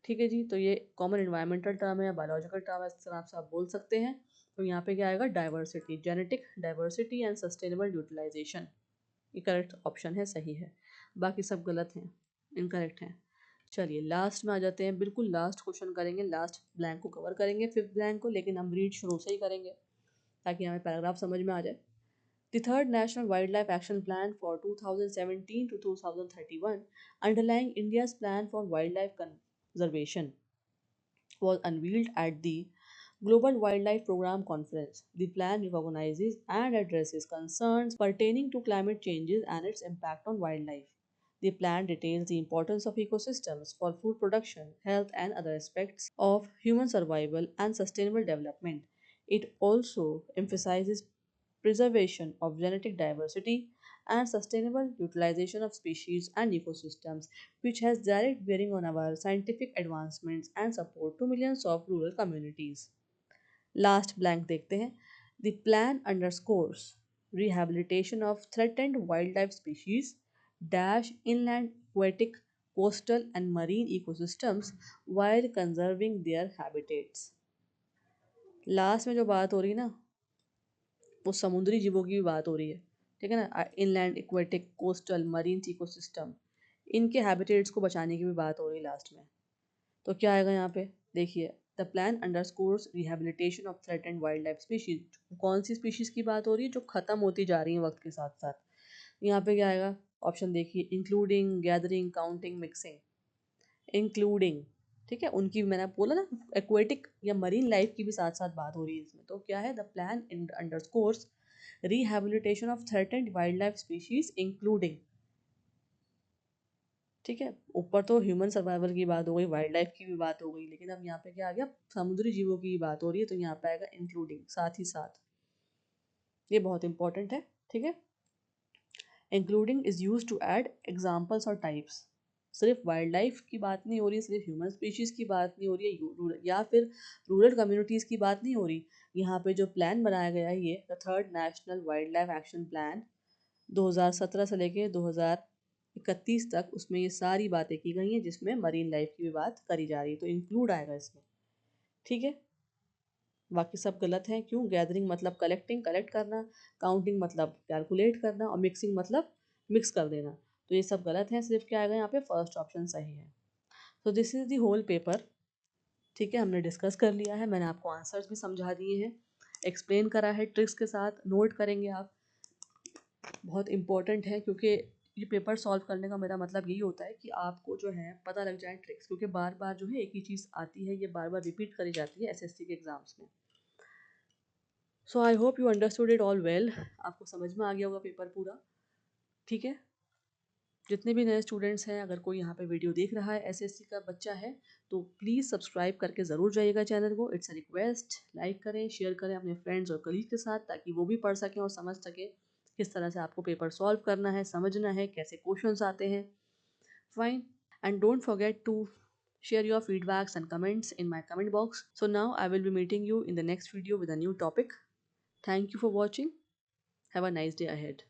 Speaker 1: ठीक है जी, तो ये कॉमन इन्वायरमेंटल टर्म है या बायोलॉजिकल टर्म है, इस तरह से आप बोल सकते हैं. तो यहाँ पे क्या आएगा, diversity, genetic diversity and sustainable utilisation. ये करेक्ट ऑप्शन है, सही है. बाकी सब गलत हैं, इनकरेक्ट हैं. चलिए लास्ट में आ जाते हैं. बिल्कुल लास्ट क्वेश्चन करेंगे, लास्ट ब्लैंक को कवर करेंगे, फिफ्थ ब्लैंक को, लेकिन हम रीड शुरू से ही करेंगे ताकि हमें पैराग्राफ समझ में आ जाए. The third National Wildlife Action Plan for 2017 to 2031, underlying India's plan for wildlife conservation, was unveiled at the Global Wildlife Program Conference. The plan recognizes and addresses concerns pertaining to climate changes and its impact on wildlife. The plan details the importance of ecosystems for food production, health, and other aspects of human survival and sustainable development. It also emphasizes preservation of genetic diversity and sustainable utilization of species and ecosystems, which has direct bearing on our scientific advancements and support to millions of rural communities. Last blank देखते हैं. The plan underscores rehabilitation of threatened wildlife species, dash inland, aquatic, coastal and marine ecosystems while conserving their habitats. Last में जो बात हो रही ना, वो समुद्री जीवों की भी बात हो रही है. ठीक है ना, inland, aquatic, coastal, marine ecosystem, इनके हैबिटेट्स को बचाने की भी बात हो रही है लास्ट में. तो क्या आएगा यहाँ पे, देखिए. The plan underscores rehabilitation of threatened wild life species. कौन सी स्पीशीज की बात हो रही है, जो खत्म होती जा रही है वक्त के साथ साथ. यहाँ पे क्या आएगा, ऑप्शन देखिए. Including, gathering, counting, mixing. Including, ठीक है, उनकी मैंने बोला ना, एक्वेटिक या मरीन लाइफ की भी साथ साथ बात हो रही है इसमें. तो क्या है, the plan underscores rehabilitation of threatened wild life species including. ठीक है, ऊपर तो ह्यूमन सर्वाइवल की बात हो गई, वाइल्ड लाइफ की भी बात हो गई, लेकिन अब यहाँ पे क्या आ गया, समुद्री जीवों की बात हो रही है, तो यहाँ पे आएगा इंक्लूडिंग, साथ ही साथ. ये बहुत इंपॉर्टेंट है. ठीक है, including is use to add examples और टाइप्स. सिर्फ वाइल्ड लाइफ की बात नहीं हो रही, सिर्फ ह्यूमन स्पीशीज की बात नहीं हो रही है, या फिर रूरल कम्युनिटीज़ की बात नहीं हो रही. यहाँ पे जो प्लान बनाया गया है, ये the third national wild life action plan 2017 से लेके 2031 तक, उसमें ये सारी बातें की गई हैं, जिसमें मरीन लाइफ की भी बात करी जा रही है, तो इंक्लूड आएगा इसमें. ठीक है, बाकी सब गलत हैं. क्यों, गैदरिंग मतलब कलेक्टिंग, कलेक्ट करना, काउंटिंग मतलब कैलकुलेट करना, और मिक्सिंग मतलब मिक्स कर देना. तो ये सब गलत हैं, सिर्फ क्या आएगा यहाँ पे, फर्स्ट ऑप्शन सही है. तो this is the whole paper. ठीक है, हमने डिस्कस कर लिया है, मैंने आपको आंसर्स भी समझा दिए हैं, एक्सप्लेन करा है ट्रिक्स के साथ, नोट करेंगे आप. बहुत इम्पोर्टेंट है, क्योंकि ये पेपर सॉल्व करने का मेरा मतलब यही होता है कि आपको जो है पता लग जाए ट्रिक्स, क्योंकि बार बार जो है एक ही चीज़ आती है, ये बार बार रिपीट करी जाती है एसएससी के एग्ज़ाम्स में। So I hope you understood it all well. आपको समझ में आ गया होगा पेपर पूरा, ठीक है। जितने भी नए स्टूडेंट्स हैं, अगर कोई यहाँ पे वीडियो देख रहा है एसएससी का बच्चा है, तो प्लीज़ सब्सक्राइब करके ज़रूर जाइएगा चैनल को। It's a request. लाइक करें, शेयर करें अपने फ्रेंड्स और कलीग के साथ, ताकि वो भी पढ़ सकें और समझ सकें किस तरह से आपको पेपर सॉल्व करना है, समझना है कैसे क्वेश्चंस आते हैं। Fine. And don't forget to share your feedbacks and comments in my comment box. So now I will be meeting you in the next video with a new topic. Thank you for watching. Have a nice day ahead.